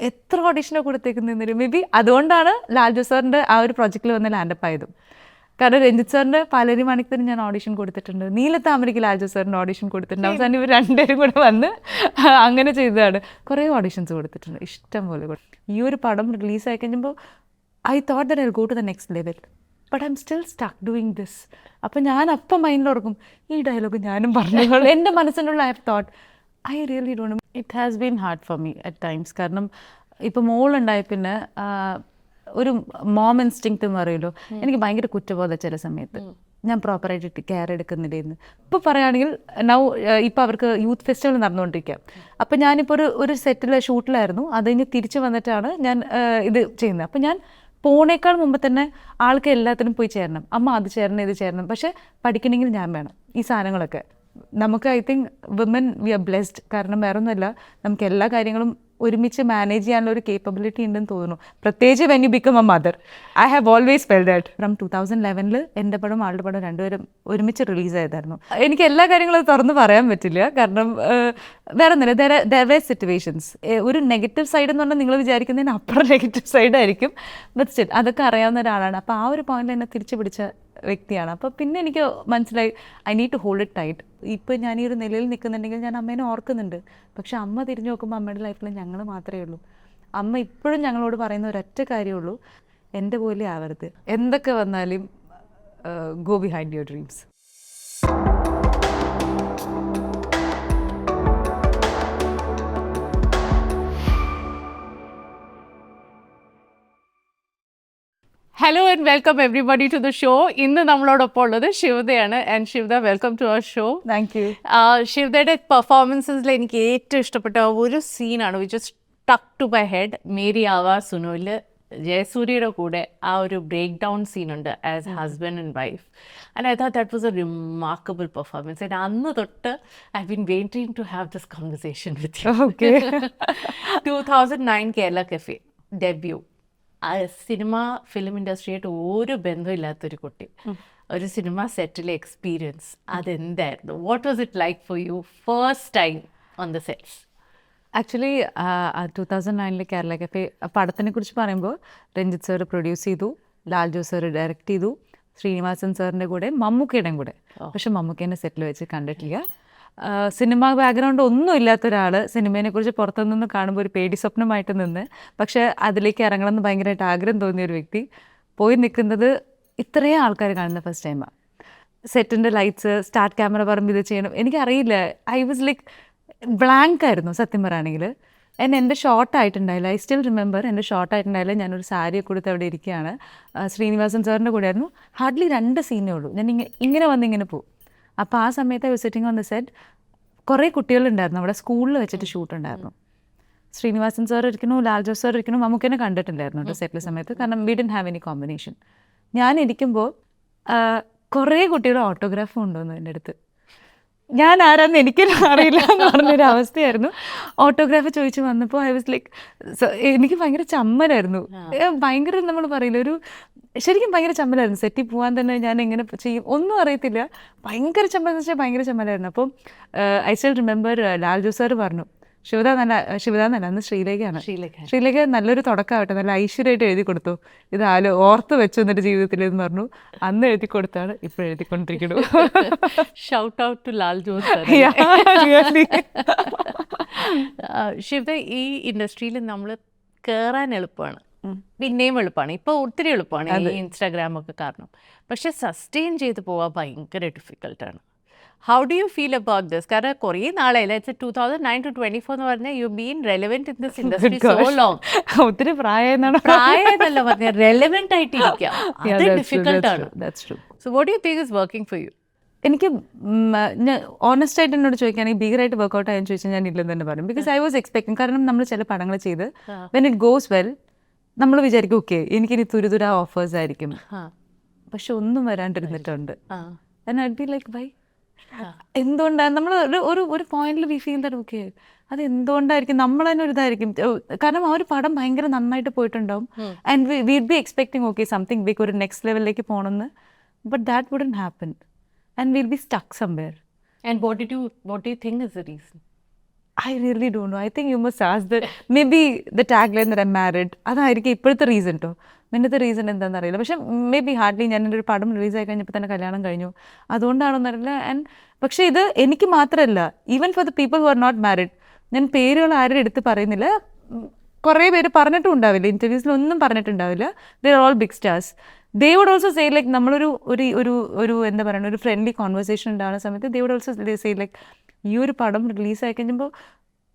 എത്ര ഓഡീഷനോ കൊടുത്തേക്കുന്നതിന് may be അതുകൊണ്ടാണ് ലാൽജു സാറിൻ്റെ ആ ഒരു പ്രൊജക്റ്റിൽ വന്ന് ലാൻഡപ്പ് ആയതും. കാരണം രഞ്ജിത്ത് സാറിൻ്റെ പാലേരി മാണിക്യത്തിന് ഞാൻ ഓഡീഷൻ കൊടുത്തിട്ടുണ്ട്, നീലത്താമരയ്ക്ക് ലാൽജു സാറിൻ്റെ ഓഡീഷൻ കൊടുത്തിട്ടുണ്ട്. അവസാനം ഇവർ രണ്ടുപേരും കൂടെ വന്ന് അങ്ങനെ ചെയ്തതാണ്. കുറേ ഓഡീഷൻസ് കൊടുത്തിട്ടുണ്ട്, ഇഷ്ടം പോലെ. ഈ ഒരു പടം റിലീസായി കഴിഞ്ഞപ്പോൾ I thought that I will go to the next level, but I am still stuck doing this. അപ്പം ഞാൻ അപ്പം മൈൻഡിലോർക്കും ഈ ഡയലോഗ് ഞാനും പറഞ്ഞോളൂ. എൻ്റെ മനസ്സിനുള്ള I have thought I really don't. It has been hard for me at times. കാരണം ഇപ്പോൾ മോളുണ്ടായ പിന്നെ ഒരു മോം ഇൻസ്റ്റിങ്ക്റ്റ് എന്ന് പറയുമല്ലോ, എനിക്ക് ഭയങ്കര കുറ്റബോധം ചില സമയത്ത്. ഞാൻ പ്രോപ്പറായിട്ട് കെയർ എടുക്കുന്നില്ലേന്ന്. ഇപ്പോൾ പറയുകയാണെങ്കിൽ ഇപ്പോൾ അവർക്ക് യൂത്ത് ഫെസ്റ്റിവൽ നടന്നുകൊണ്ടിരിക്കുക. അപ്പം ഞാനിപ്പോൾ ഒരു സെറ്റിൽ ഷൂട്ടിലായിരുന്നു, അത് കഴിഞ്ഞ് തിരിച്ച് വന്നിട്ടാണ് ഞാൻ ഇത് ചെയ്യുന്നത്. അപ്പം ഞാൻ പോണേക്കാൾ മുമ്പ് തന്നെ ആൾക്ക് എല്ലാത്തിനും പോയി ചേരണം, അമ്മ അത് ചേരണം ഇത് ചേരണം. പക്ഷേ പഠിക്കണമെങ്കിൽ ഞാൻ വേണം ഈ സാധനങ്ങളൊക്കെ. നമുക്ക് I think women we are blessed. കാരണം വേറെ ഒന്നുമല്ല, നമുക്ക് എല്ലാ കാര്യങ്ങളും ഒരുമിച്ച് മാനേജ് ചെയ്യാനുള്ള ഒരു കേപ്പബിലിറ്റി ഉണ്ടെന്ന് തോന്നുന്നു, പ്രത്യേകിച്ച് when you become A mother. I have always felt that. From 2011 എൻ്റെ പടം ആളുടെ പടം രണ്ടുപേരും ഒരുമിച്ച് റിലീസ് ചെയ്തായിരുന്നു. എനിക്ക് എല്ലാ കാര്യങ്ങളും തുറന്ന് പറയാൻ പറ്റില്ല, കാരണം വേറെ ഒന്നുമില്ല, ദർ വേർ സിറ്റുവേഷൻസ്. ഒരു നെഗറ്റീവ് സൈഡ് എന്ന് പറഞ്ഞാൽ നിങ്ങൾ വിചാരിക്കുന്നതിന് അപ്പുറം നെഗറ്റീവ് സൈഡായിരിക്കും, ബട്ട് സ്റ്റിൽ അതൊക്കെ അറിയാവുന്ന ഒരാളാണ്. അപ്പോൾ ആ ഒരു പോയിന്റിൽ എന്നെ തിരിച്ചു പിടിച്ച വ്യക്തിയാണ്. അപ്പോൾ പിന്നെ എനിക്ക് മനസ്സിലായി I need to hold it tight. ഇപ്പോൾ ഞാൻ ഈ ഒരു നിലയിൽ നിൽക്കുന്നുണ്ടെങ്കിൽ ഞാൻ അമ്മേനെ ഓർക്കുന്നുണ്ട്, പക്ഷെ അമ്മ തിരിഞ്ഞു നോക്കുമ്പോൾ അമ്മയുടെ ലൈഫിൽ ഞങ്ങൾ മാത്രമേ ഉള്ളൂ. അമ്മ ഇപ്പോഴും ഞങ്ങളോട് പറയുന്ന ഒരൊറ്റ കാര്യമുള്ളൂ, എൻ്റെ പോലെ ആവരുത്, എന്തൊക്കെ വന്നാലും go behind your dreams. Hello and welcome everybody to the show. ഇന്ന് നമ്മളോടൊപ്പം ഉള്ളത് ശിവദയാണ്. And Shivada, welcome to our show. Thank you. ശിവദയുടെ പെർഫോമൻസസിൽ എനിക്ക് ഏറ്റവും ഇഷ്ടപ്പെട്ട ഒരു സീനാണ് which is stuck to my head. മേരി ആവാ സുനുവിൽ ജയസൂര്യയുടെ കൂടെ ആ ഒരു ബ്രേക്ക് ഡൗൺ സീനുണ്ട് as husband and wife. And I thought that was a remarkable performance. And അന്ന് തൊട്ട് I have been waiting to have this conversation with you. Okay. 2009 Kerala Cafe debut. ആ സിനിമ ഫിലിം ഇൻഡസ്ട്രിയായിട്ട് ഒരു ബന്ധമില്ലാത്തൊരു കുട്ടി, ഒരു സിനിമ സെറ്റിലെ എക്സ്പീരിയൻസ് അതെന്തായിരുന്നു? What was it like for you first time on the sets? Actually 2009 Kerala Cafe പടത്തിനെ കുറിച്ച് പറയുമ്പോൾ രഞ്ജിത്ത് സാർ പ്രൊഡ്യൂസ് ചെയ്തു, ലാൽജു സാർ ഡയറക്റ്റ് ചെയ്തു, ശ്രീനിവാസൻ സാറിൻ്റെ കൂടെ മമ്മൂക്കയുടെയും കൂടെ. പക്ഷെ മമ്മൂക്കേനെ സെറ്റിൽ വെച്ച് കണ്ടിട്ടില്ല. സിനിമ ബാക്ക്ഗ്രൗണ്ട് ഒന്നും ഇല്ലാത്ത ഒരാൾ സിനിമേനെക്കുറിച്ച് പുറത്തുനിന്ന് കാണുമ്പോൾ ഒരു പേടി സ്വപ്നമായിട്ട് നിന്ന്, പക്ഷേ അതിലേക്ക് ഇറങ്ങണമെന്ന് ഭയങ്കരമായിട്ട് ആഗ്രഹം തോന്നിയ ഒരു വ്യക്തി പോയി നിൽക്കുന്നത് ഇത്രയും ആൾക്കാർ കാണുന്ന ഫസ്റ്റ് ടൈമാണ്. സെറ്റിൻ്റെ ലൈറ്റ്സ്, സ്റ്റാർട്ട് ക്യാമറ പറയുമ്പോൾ ഇത് ചെയ്യണം, എനിക്കറിയില്ല. ഐ വാസ് ലൈക്ക് ബ്ലാങ്ക് ആയിരുന്നു സത്യം പറയുകയാണെങ്കിൽ. എൻ്റെ ഷോർട്ടായിട്ടുണ്ടായില്ല. ഐ സ്റ്റിൽ റിമെമ്പർ, എൻ്റെ ഷോർട്ടായിട്ടുണ്ടായില്ല. ഞാനൊരു സാരിയൊക്കെ കൊടുത്ത് അവിടെ ഇരിക്കുകയാണ്. ശ്രീനിവാസൻ സാറിൻ്റെ കൂടെ ആയിരുന്നു. ഹാർഡ്ലി 2 സീനേ ഉള്ളൂ. ഞാൻ ഇങ്ങനെ വന്ന് ഇങ്ങനെ പോകും. അപ്പോൾ ആ സമയത്ത് I was sitting on the set. കുറേ കുട്ടികളുണ്ടായിരുന്നു അവിടെ, സ്കൂളിൽ വെച്ചിട്ട് ഷൂട്ടുണ്ടായിരുന്നു. ശ്രീനിവാസൻ സാർ ഇരിക്കുന്നു, ലാൽജു സാർ ഇരിക്കുന്നു, മമ്മൂക്കനെ കണ്ടിട്ടില്ലായിരുന്നു കേട്ടോ സെറ്റിലെ സമയത്ത്, കാരണം we didn't have any combination. ഞാൻ ഇരിക്കുമ്പോൾ കുറേ കുട്ടികൾ ഓട്ടോഗ്രാഫ് കൊണ്ടുവന്നു എൻ്റെ അടുത്ത്. ഞാൻ ആരാന്ന് എനിക്കെല്ലാം അറിയില്ല എന്ന് പറഞ്ഞൊരു അവസ്ഥയായിരുന്നു. ഓട്ടോഗ്രാഫ് ചോദിച്ചു വന്നപ്പോൾ ഐ വാസ് ലൈക്ക്, എനിക്ക് ഭയങ്കര ചമ്മലായിരുന്നു. ഭയങ്കര നമ്മൾ പറയില്ല, ശരിക്കും ഭയങ്കര ചമ്മലായിരുന്നു. സെറ്റിൽ പോകാൻ തന്നെ ഞാൻ എങ്ങനെ ചെയ്യും ഒന്നും അറിയത്തില്ല. ഭയങ്കര ചമ്മലെന്ന് വെച്ചാൽ ഭയങ്കര ചമ്മലായിരുന്നു. അപ്പം I still remember Lalju sir പറഞ്ഞു, ശിവദ എന്നല്ല, അന്ന് ശ്രീലേഖ നല്ലൊരു തുടക്കമാവട്ടെ, നല്ല ഐശ്വര്യമായിട്ട് എഴുതി കൊടുത്തു, ഇത് ഓർത്ത് വെച്ചു എന്നിട്ട് ജീവിതത്തിൽ എന്ന് പറഞ്ഞു. അന്ന് എഴുതി കൊടുത്താണ് ഇപ്പോൾ എഴുതിക്കൊണ്ടിരിക്കുന്നു. Shout out to Lalju sir. Shivada, ഈ ഇൻഡസ്ട്രിയിൽ നമ്മൾ കയറാൻ എളുപ്പമാണ്, പിന്നെയും എളുപ്പമാണ്, ഇപ്പോൾ ഒത്തിരി എളുപ്പമാണ് ഈ ഇൻസ്റ്റാഗ്രാമൊക്കെ കാരണം. പക്ഷെ സസ്റ്റെയിൻ ചെയ്ത് പോകാൻ ഭയങ്കര ഡിഫിക്കൽട്ടാണ്. How do you feel about this? കാരണം കുറേ നാളായില്ല, 2009 to 2024 എന്ന് പറഞ്ഞാൽ you been relevant in this industry so long. ഒത്തിരി പ്രായമല്ല പറഞ്ഞ റെലവെന്റ് ആയിട്ട് ഇരിക്കാം, അത് ഡിഫിക്കൽട്ടാണ്. So what do you think is working for you? എനിക്ക് ഓണസ്റ്റായിട്ട് എന്നോട് ചോദിക്കുകയാണെങ്കിൽ ഭീകരമായിട്ട് വർക്കൗട്ട് ആയെന്ന് ചോദിച്ചാൽ ഞാൻ ഇല്ലെന്ന് തന്നെ പറയും. Because I was expecting. കാരണം നമ്മൾ ചില പടങ്ങൾ ചെയ്ത് വെൻ ഇറ്റ് ഗോസ് വെൽ നമ്മൾ വിചാരിക്കും ഓക്കെ എനിക്കിനി തുരുതുര ഓഫേഴ്സ് ആയിരിക്കും, പക്ഷെ ഒന്നും വരാണ്ടിരുന്നിട്ടുണ്ട്. ലൈക്ക് ബൈ എന്തുകൊണ്ടാണ് നമ്മൾ ഒരു പോയിന്റിൽ വി ഫീൽ ദാറ്റ് ഓക്കെ അത് എന്തുകൊണ്ടായിരിക്കും, നമ്മൾ തന്നെ ഒരു ഇതായിരിക്കും. കാരണം ആ ഒരു പടം ഭയങ്കര നന്നായിട്ട് പോയിട്ടുണ്ടാവും and will be expecting okay something big, ഒരു നെക്സ്റ്റ് ലെവലിലേക്ക് പോകണമെന്ന്. But that wouldn't happen and we'll be stuck somewhere. And what do you think is the reason? I really don't know. I think you must ask maybe the tagline that I'm married. അതായിരിക്കും ഇപ്പോഴത്തെ reason കേട്ടോ. ഇന്നത്തെ reason എന്താണെന്ന് അറിയില്ല. പക്ഷെ may be hardly ഞാൻ എൻ്റെ ഒരു പടം റിലീസായി കഴിഞ്ഞപ്പോൾ തന്നെ കല്യാണം കഴിഞ്ഞു. അതുകൊണ്ടാണെന്നറിയില്ല. പക്ഷേ ഇത് എനിക്ക് മാത്രമല്ല, even for the people who are not married, ഞാൻ പേരുകൾ ആരും എടുത്ത് പറയുന്നില്ല. കുറേ പേര് പറഞ്ഞിട്ടും ഉണ്ടാവില്ല, ഇൻ്റർവ്യൂസിലൊന്നും പറഞ്ഞിട്ടുണ്ടാവില്ല. They are all big stars. They would also say like നമ്മളൊരു ഒരു എന്താ പറയുക, ഒരു ഫ്രണ്ട്ലി കോൺവെർസേഷൻ ഉണ്ടാകുന്ന സമയത്ത് they would also say like ഈ ഒരു പടം റിലീസായി കഴിഞ്ഞപ്പോൾ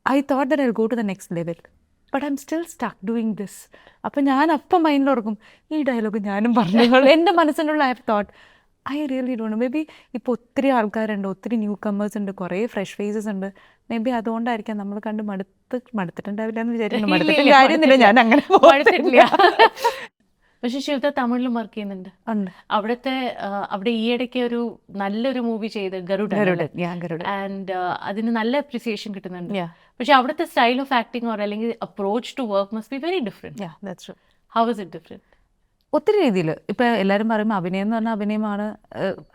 I thought that I go to the next level, but I am still stuck doing this. അപ്പം ഞാൻ അപ്പം മൈൻഡിലോർക്കും ഈ ഡയലോഗ് ഞാനും പറഞ്ഞു. എൻ്റെ മനസ്സിനുള്ള I have thought I really don't know. Maybe ഇപ്പോൾ ഒത്തിരി ആൾക്കാരുണ്ട്, ഒത്തിരി ന്യൂ കമേഴ്സ് ഉണ്ട്, കുറേ ഫ്രഷ് ഫേസസ് ഉണ്ട്. മേ ബി അതുകൊണ്ടായിരിക്കാം നമ്മൾ കണ്ട് മടുത്തിട്ടുണ്ടാവില്ല എന്ന് വിചാരിക്കുന്നു. മടുത്തിട്ട് കാര്യമൊന്നുമില്ല, ഞാൻ അങ്ങനെ മടുത്തിട്ടില്ല. പക്ഷെ ശിവത തമിഴിലും വർക്ക് ചെയ്യുന്നുണ്ട്. അവിടെ ഈയിടയ്ക്ക് ഒരു നല്ലൊരു മൂവി ചെയ്ത് ഗരുഡൻ, ആൻഡ് അതിന് നല്ല അപ്രിസിയേഷൻ കിട്ടുന്നുണ്ട്. പക്ഷെ അവിടുത്തെ സ്റ്റൈൽ ഓഫ് ആക്ടിങ് ഓർ അല്ലെങ്കിൽ approach to work must be very different. How is it different? ഒത്തിരി രീതിയിൽ. ഇപ്പം എല്ലാവരും പറയുമ്പോൾ അഭിനയം എന്ന് പറഞ്ഞാൽ അഭിനയമാണ്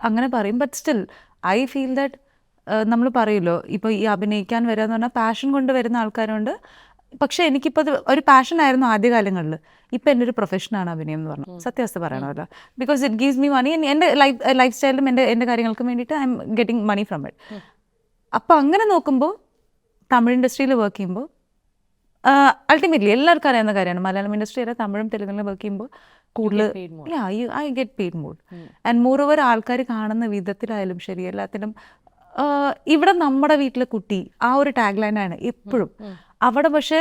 അങ്ങനെ പറയും. But still I feel that നമ്മൾ പറയുമല്ലോ, ഇപ്പോൾ ഈ അഭിനയിക്കാൻ വരിക എന്ന് പറഞ്ഞാൽ പാഷൻ കൊണ്ട് വരുന്ന ആൾക്കാരുണ്ട്. പക്ഷേ എനിക്കിപ്പോൾ അത് ഒരു പാഷനായിരുന്നു ആദ്യകാലങ്ങളിൽ. ഇപ്പം എൻ്റെ ഒരു പ്രൊഫഷനാണ് അഭിനയം എന്ന് പറഞ്ഞാൽ, സത്യാവസ്ഥ പറയണമല്ലോ. Because it gives me money. എൻ്റെ ലൈഫ് സ്റ്റൈലിലും എൻ്റെ കാര്യങ്ങൾക്കും വേണ്ടിയിട്ട് I'm getting money from it. അപ്പോൾ അങ്ങനെ നോക്കുമ്പോൾ തമിഴ് ഇൻഡസ്ട്രിയിൽ വർക്ക് ചെയ്യുമ്പോൾ അൾട്ടിമേറ്റ്ലി എല്ലാവർക്കും അറിയാവുന്ന കാര്യമാണ്, മലയാളം ഇൻഡസ്ട്രിയിലെ തമിഴും തെലുങ്കിലും വർക്ക് ചെയ്യുമ്പോൾ കൂടുതൽ I get paid more. And more over ആൾക്കാർ കാണുന്ന വിധത്തിലായാലും ശരി, എല്ലാത്തിനും ഇവിടെ നമ്മുടെ വീട്ടിലെ കുട്ടി ആ ഒരു ടാഗ് ലൈനാണ് എപ്പോഴും. അവിടെ പക്ഷേ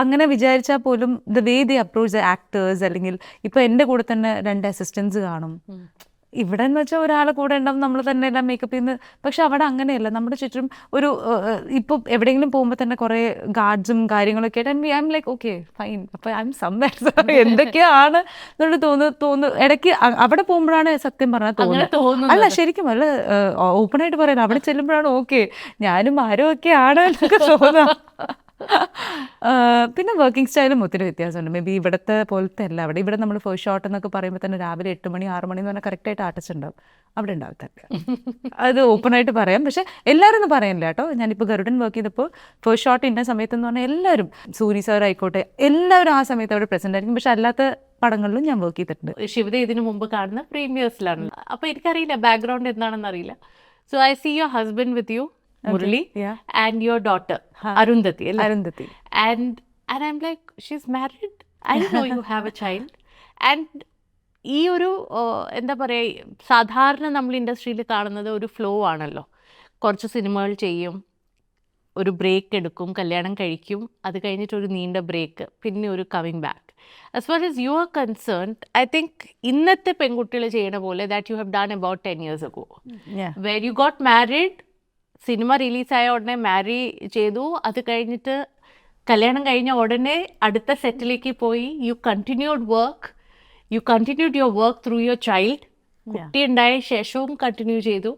അങ്ങനെ വിചാരിച്ചാൽ പോലും the way the approach the actors, അല്ലെങ്കിൽ ഇപ്പോൾ എൻ്റെ കൂടെ തന്നെ 2 അസിസ്റ്റൻസ് കാണും. ഇവിടെ എന്ന് വെച്ചാൽ ഒരാളെ കൂടെ ഉണ്ടാവും, നമ്മൾ തന്നെ എല്ലാം മേക്കപ്പ് ചെയ്യുന്നത്. പക്ഷെ അവിടെ അങ്ങനെയല്ല. നമ്മുടെ ചുറ്റും ഒരു ഇപ്പോൾ എവിടെയെങ്കിലും പോകുമ്പോൾ തന്നെ കുറേ ഗാർഡ്സും കാര്യങ്ങളൊക്കെ ആയിട്ട് I M like okay fine, അപ്പോൾ ഐ എം സംവെയർ എന്തൊക്കെയാണ് എന്നുള്ളത് തോന്നുന്നു ഇടയ്ക്ക്. അവിടെ പോകുമ്പോഴാണ് സത്യം പറഞ്ഞാൽ തോന്നുന്നത്. അല്ല ശരിക്കും അല്ല, ഓപ്പണായിട്ട് പറയാം, അവിടെ ചെല്ലുമ്പോഴാണ് ഓക്കെ ഞാനും ആരും ഒക്കെ ആണ് എന്നൊക്കെ തോന്നുക. പിന്നെ വർക്കിംഗ് സ്റ്റൈലും ഒത്തിരി വ്യത്യാസമുണ്ട്. മേ ബി ഇവിടുത്തെ പോലത്തെ അല്ല. ഇവിടെ നമ്മൾ ഫസ്റ്റ് ഷോട്ട് എന്നൊക്കെ പറയുമ്പോൾ തന്നെ രാവിലെ 8 മണി 6 മണി എന്ന് പറഞ്ഞാൽ കറക്റ്റായിട്ട് ആർട്ടിസ്റ്റ് ഉണ്ടാവും. അവിടെ ഉണ്ടാവത്തില്ല. അത് ഓപ്പണായിട്ട് പറയാം. പക്ഷേ എല്ലാവരും ഒന്നും പറയാനില്ല കേട്ടോ. ഞാനിപ്പോൾ ഗരുഡൻ വർക്ക് ചെയ്തപ്പോൾ ഫസ്റ്റ് ഷോട്ട് ഇന്ന സമയത്തെന്ന് പറഞ്ഞാൽ എല്ലാവരും, സൂരി സാർ ആയിക്കോട്ടെ, എല്ലാവരും ആ സമയത്ത് അവിടെ പ്രസന്റ് ആയിരിക്കും. പക്ഷെ അല്ലാത്ത പടങ്ങളിലും ഞാൻ വർക്ക് ചെയ്തിട്ടുണ്ട്. ശിവത ഇതിനു മുമ്പ് കാണുന്ന പ്രീമിയേഴ്സിലാണ്. അപ്പോൾ എനിക്കറിയില്ല ബാക്ക്ഗ്രൗണ്ട് എന്താണെന്ന് അറിയില്ല. So I see your husband with you, Murali, and your daughter Arundhati. And I'm like, she's married. I didn't know you have a child. And ഈ ഒരു എന്താ പറയുക, സാധാരണ നമ്മൾ ഇൻഡസ്ട്രിയിൽ കാണുന്നത് ഒരു ഫ്ലോ ആണല്ലോ. കുറച്ച് സിനിമകൾ ചെയ്യും, ഒരു ബ്രേക്ക് എടുക്കും, കല്യാണം കഴിക്കും, അത് കഴിഞ്ഞിട്ട് ഒരു നീണ്ട ബ്രേക്ക്, പിന്നെ ഒരു coming back. As far as you are concerned, I think ഇന്നത്തെ പെൺകുട്ടികൾ ചെയ്യണ പോലെ that you have done about 10 years ago, where you got married, സിനിമ റിലീസായ ഉടനെ മാരി ചെയ്തു, അത് കഴിഞ്ഞിട്ട് കല്യാണം കഴിഞ്ഞ ഉടനെ അടുത്ത സെറ്റിലേക്ക് പോയി. You continued your work through your child. കുട്ടി ഉണ്ടായ ശേഷവും കണ്ടിന്യൂ ചെയ്തു.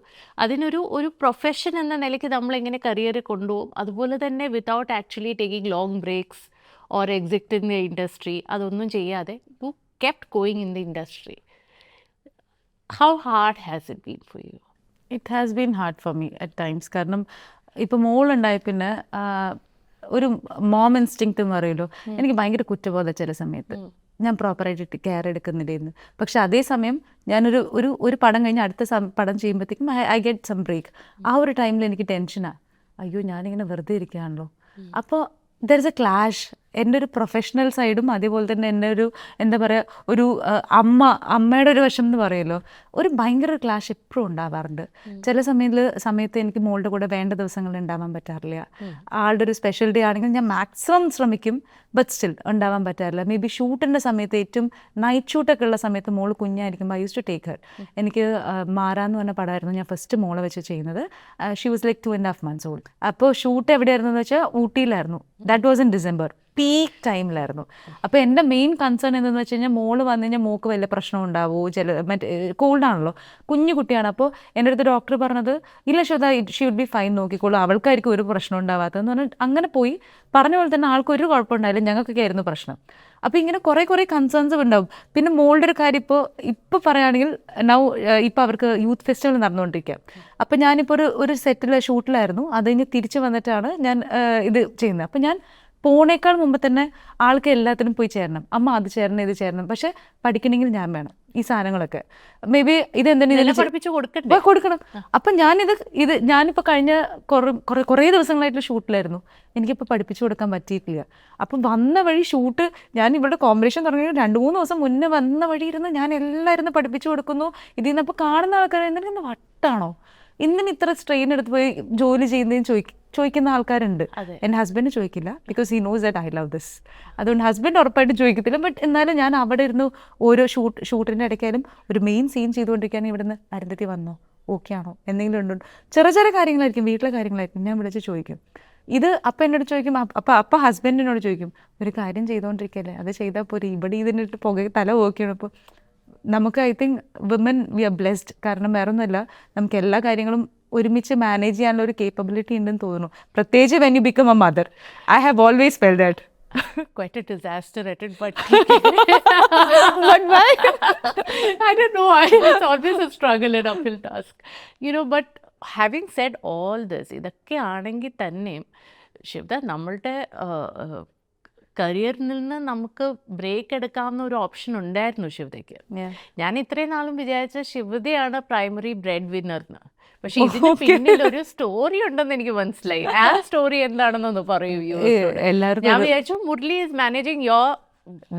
ഒരു പ്രൊഫഷൻ എന്ന നിലയ്ക്ക് നമ്മൾ എങ്ങനെ കരിയർ കൊണ്ടുപോകും, അതുപോലെ തന്നെ without actually taking long breaks or exit in the industry, അതൊന്നും ചെയ്യാതെ you kept going in the industry. How hard has it been for you? It has been hard for me at times. കാരണം ഇപ്പോൾ മോളുണ്ടായ പിന്നെ ഒരു mom instinct എന്ന് പറയുമല്ലോ, എനിക്ക് ഭയങ്കര കുറ്റബോധം ചില സമയത്ത്. ഞാൻ പ്രോപ്പറായിട്ട് കെയർ എടുക്കുന്നില്ലേന്ന്. പക്ഷെ അതേസമയം ഞാനൊരു ഒരു പടം കഴിഞ്ഞ് അടുത്ത പടം ചെയ്യുമ്പോഴത്തേക്കും ഐ ഗെറ്റ് സം ബ്രേക്ക്. ആ ഒരു ടൈമിൽ എനിക്ക് ടെൻഷനാണ്, അയ്യോ ഞാനിങ്ങനെ വെറുതെ ഇരിക്കുകയാണല്ലോ. അപ്പോൾ ദർ ഇസ് എ ക്ലാഷ്. എൻ്റെ ഒരു പ്രൊഫഷണൽ സൈഡും അതേപോലെ തന്നെ എൻ്റെ ഒരു എന്താ പറയുക, ഒരു അമ്മയുടെ ഒരു വശം എന്ന് പറയുമല്ലോ, ഒരു ഭയങ്കര ക്ലാഷ് എപ്പോഴും ഉണ്ടാവാറുണ്ട്. ചില സമയത്ത് എനിക്ക് മോളുടെ കൂടെ വേണ്ട ദിവസങ്ങളിൽ ഉണ്ടാവാൻ പറ്റാറില്ല. ആളുടെ ഒരു സ്പെഷ്യൽ ഡേ ആണെങ്കിൽ ഞാൻ മാക്സിമം ശ്രമിക്കും, ബട്ട് സ്റ്റിൽ ഉണ്ടാവാൻ പറ്റാറില്ല. മേ ബി ഷൂട്ടിൻ്റെ സമയത്ത്, ഏറ്റവും നൈറ്റ് ഷൂട്ടൊക്കെ ഉള്ള സമയത്ത് മോള് കുഞ്ഞായിരിക്കുമ്പോൾ I use to take her. എനിക്ക് മാറാന്ന് പറഞ്ഞ പടമായിരുന്നു ഞാൻ ഫസ്റ്റ് മോളെ വെച്ച് ചെയ്യുന്നത്. She was like 2.5 months old. അപ്പോൾ ഷൂട്ട് എവിടെയായിരുന്നു എന്ന് വെച്ചാൽ ഊട്ടിയിലായിരുന്നു. That was in December. Peak ടൈമിലായിരുന്നു. അപ്പോൾ എൻ്റെ മെയിൻ കൺസേൺ എന്തെന്ന് വെച്ച് കഴിഞ്ഞാൽ മോള് വന്നു കഴിഞ്ഞാൽ മോൾക്ക് വല്ല പ്രശ്നം ഉണ്ടാവുമോ, മറ്റേ കോൾഡാണല്ലോ, കുഞ്ഞു കുട്ടിയാണ്. അപ്പോൾ എൻ്റെ അടുത്ത് ഡോക്ടർ പറഞ്ഞത് ഇല്ല Shweta, she would be fine, നോക്കിക്കോളൂ, അവൾക്കായിരിക്കും ഒരു പ്രശ്നം ഉണ്ടാവാത്തതെന്ന് പറഞ്ഞാൽ അങ്ങനെ പോയി. പറഞ്ഞ പോലെ തന്നെ ആൾക്കൊരു കുഴപ്പമുണ്ടായില്ല, ഞങ്ങൾക്കൊക്കെ ആയിരുന്നു പ്രശ്നം. അപ്പോൾ ഇങ്ങനെ കുറേ കൺസേൺസ് ഉണ്ടാവും. പിന്നെ മോളുടെ ഒരു കാര്യം ഇപ്പോൾ പറയുകയാണെങ്കിൽ ഇപ്പോൾ അവർക്ക് യൂത്ത് ഫെസ്റ്റിവൽ നടന്നുകൊണ്ടിരിക്കുക. അപ്പോൾ ഞാനിപ്പോൾ ഒരു ഷൂട്ടിലായിരുന്നു. അത് കഴിഞ്ഞ് തിരിച്ച് വന്നിട്ടാണ് ഞാൻ ഇത് ചെയ്യുന്നത്. അപ്പോൾ ഞാൻ പോണേക്കാൾ മുമ്പ് തന്നെ ആൾക്ക് എല്ലാത്തിനും പോയി ചേരണം, അമ്മ അത് ചേരണം ഇത് ചേരണം, പക്ഷെ പഠിക്കണമെങ്കിൽ ഞാൻ വേണം ഈ സാധനങ്ങളൊക്കെ. മേ ബി ഇതെന്തെങ്കിലും പഠിപ്പിച്ചു കൊടുക്കണം. അപ്പം ഞാനിപ്പോൾ കഴിഞ്ഞ കുറേ ദിവസങ്ങളായിട്ട് ഷൂട്ടിലായിരുന്നു, എനിക്കിപ്പോൾ പഠിപ്പിച്ചു കൊടുക്കാൻ പറ്റിയിട്ടില്ല. അപ്പം വന്ന വഴി ഷൂട്ട്, ഞാൻ ഇവിടെ കോമ്പറ്റീഷൻ തുടങ്ങി 2-3 ദിവസം മുന്നേ വന്ന വഴി ഇരുന്ന് ഞാൻ എല്ലാവരും പഠിപ്പിച്ചു കൊടുക്കുന്നു. ഇതിൽ നിന്ന് അപ്പോൾ കാണുന്ന ആൾക്കാർ എന്തെങ്കിലും വട്ടാണോ, ഇന്നിന് ഇത്ര സ്ട്രെയിൻ എടുത്ത് പോയി ജോലി ചെയ്യുന്നതിന് ചോദിക്കുന്ന ആൾക്കാരുണ്ട്. എൻ്റെ ഹസ്ബൻഡ് ചോദിക്കില്ല, because he knows that I love this. അതുകൊണ്ട് ഹസ്ബൻഡ് ഉറപ്പായിട്ട് ചോദിക്കത്തില്ല. ബട്ട് എന്നാലും ഞാൻ അവിടെ ഇരുന്നു ഓരോ ഷൂട്ടിൻ്റെ ഇടയ്ക്കായാലും ഒരു മെയിൻ സീൻ ചെയ്തുകൊണ്ടിരിക്കാൻ ഇവിടുന്ന് അരുന്ധതി വന്നോ, ഓക്കെ ആണോ, എന്തെങ്കിലും ഉണ്ടോ, ചെറിയ കാര്യങ്ങളായിരിക്കും, വീട്ടിലെ കാര്യങ്ങളായിരിക്കും, ഞാൻ വിളിച്ച് ചോദിക്കും. ഇത് അപ്പം എന്നോട് ചോദിക്കും, അപ്പം ഹസ്ബൻഡിനോട് ചോദിക്കും, ഒരു കാര്യം ചെയ്തുകൊണ്ടിരിക്കല്ലേ, അത് ചെയ്താൽ പോരെ, ഇവിടെ ഇതിനിട്ട് തല പോക്കിയാണ്. അപ്പോൾ നമുക്ക് I think women we are blessed. കാരണം വേറെ ഒന്നുമല്ല, നമുക്ക് എല്ലാ കാര്യങ്ങളും ഒരുമിച്ച് മാനേജ് ചെയ്യാനുള്ള ഒരു കേപ്പബിലിറ്റി ഉണ്ടെന്ന് തോന്നുന്നു, പ്രത്യേകിച്ച് when you become A mother. I have always felt that. Quite a disaster at it, but but why? I don't know. It's always a struggle and uphill task, But having said all this, ഇതൊക്കെ ആണെങ്കിൽ തന്നെയും ശിവദ, നമ്മളുടെ കരിയറിൽ നിന്ന് നമുക്ക് break എടുക്കാവുന്ന ഒരു option ഉണ്ടായിരുന്നു ശിവദയ്ക്ക്. ഞാൻ ഇത്രയും നാളും വിചാരിച്ച ശിവദയാണ് പ്രൈമറി ബ്രെഡ് വിന്നർന്ന്. പക്ഷെ ഇതിന് പിന്നിൽ ഒരു സ്റ്റോറി ഉണ്ടെന്ന് എനിക്ക് മനസ്സിലായി. ആ സ്റ്റോറി എന്താണെന്നൊന്ന് പറയൂ. ഞാൻ വിചാരിച്ചു Murali is managing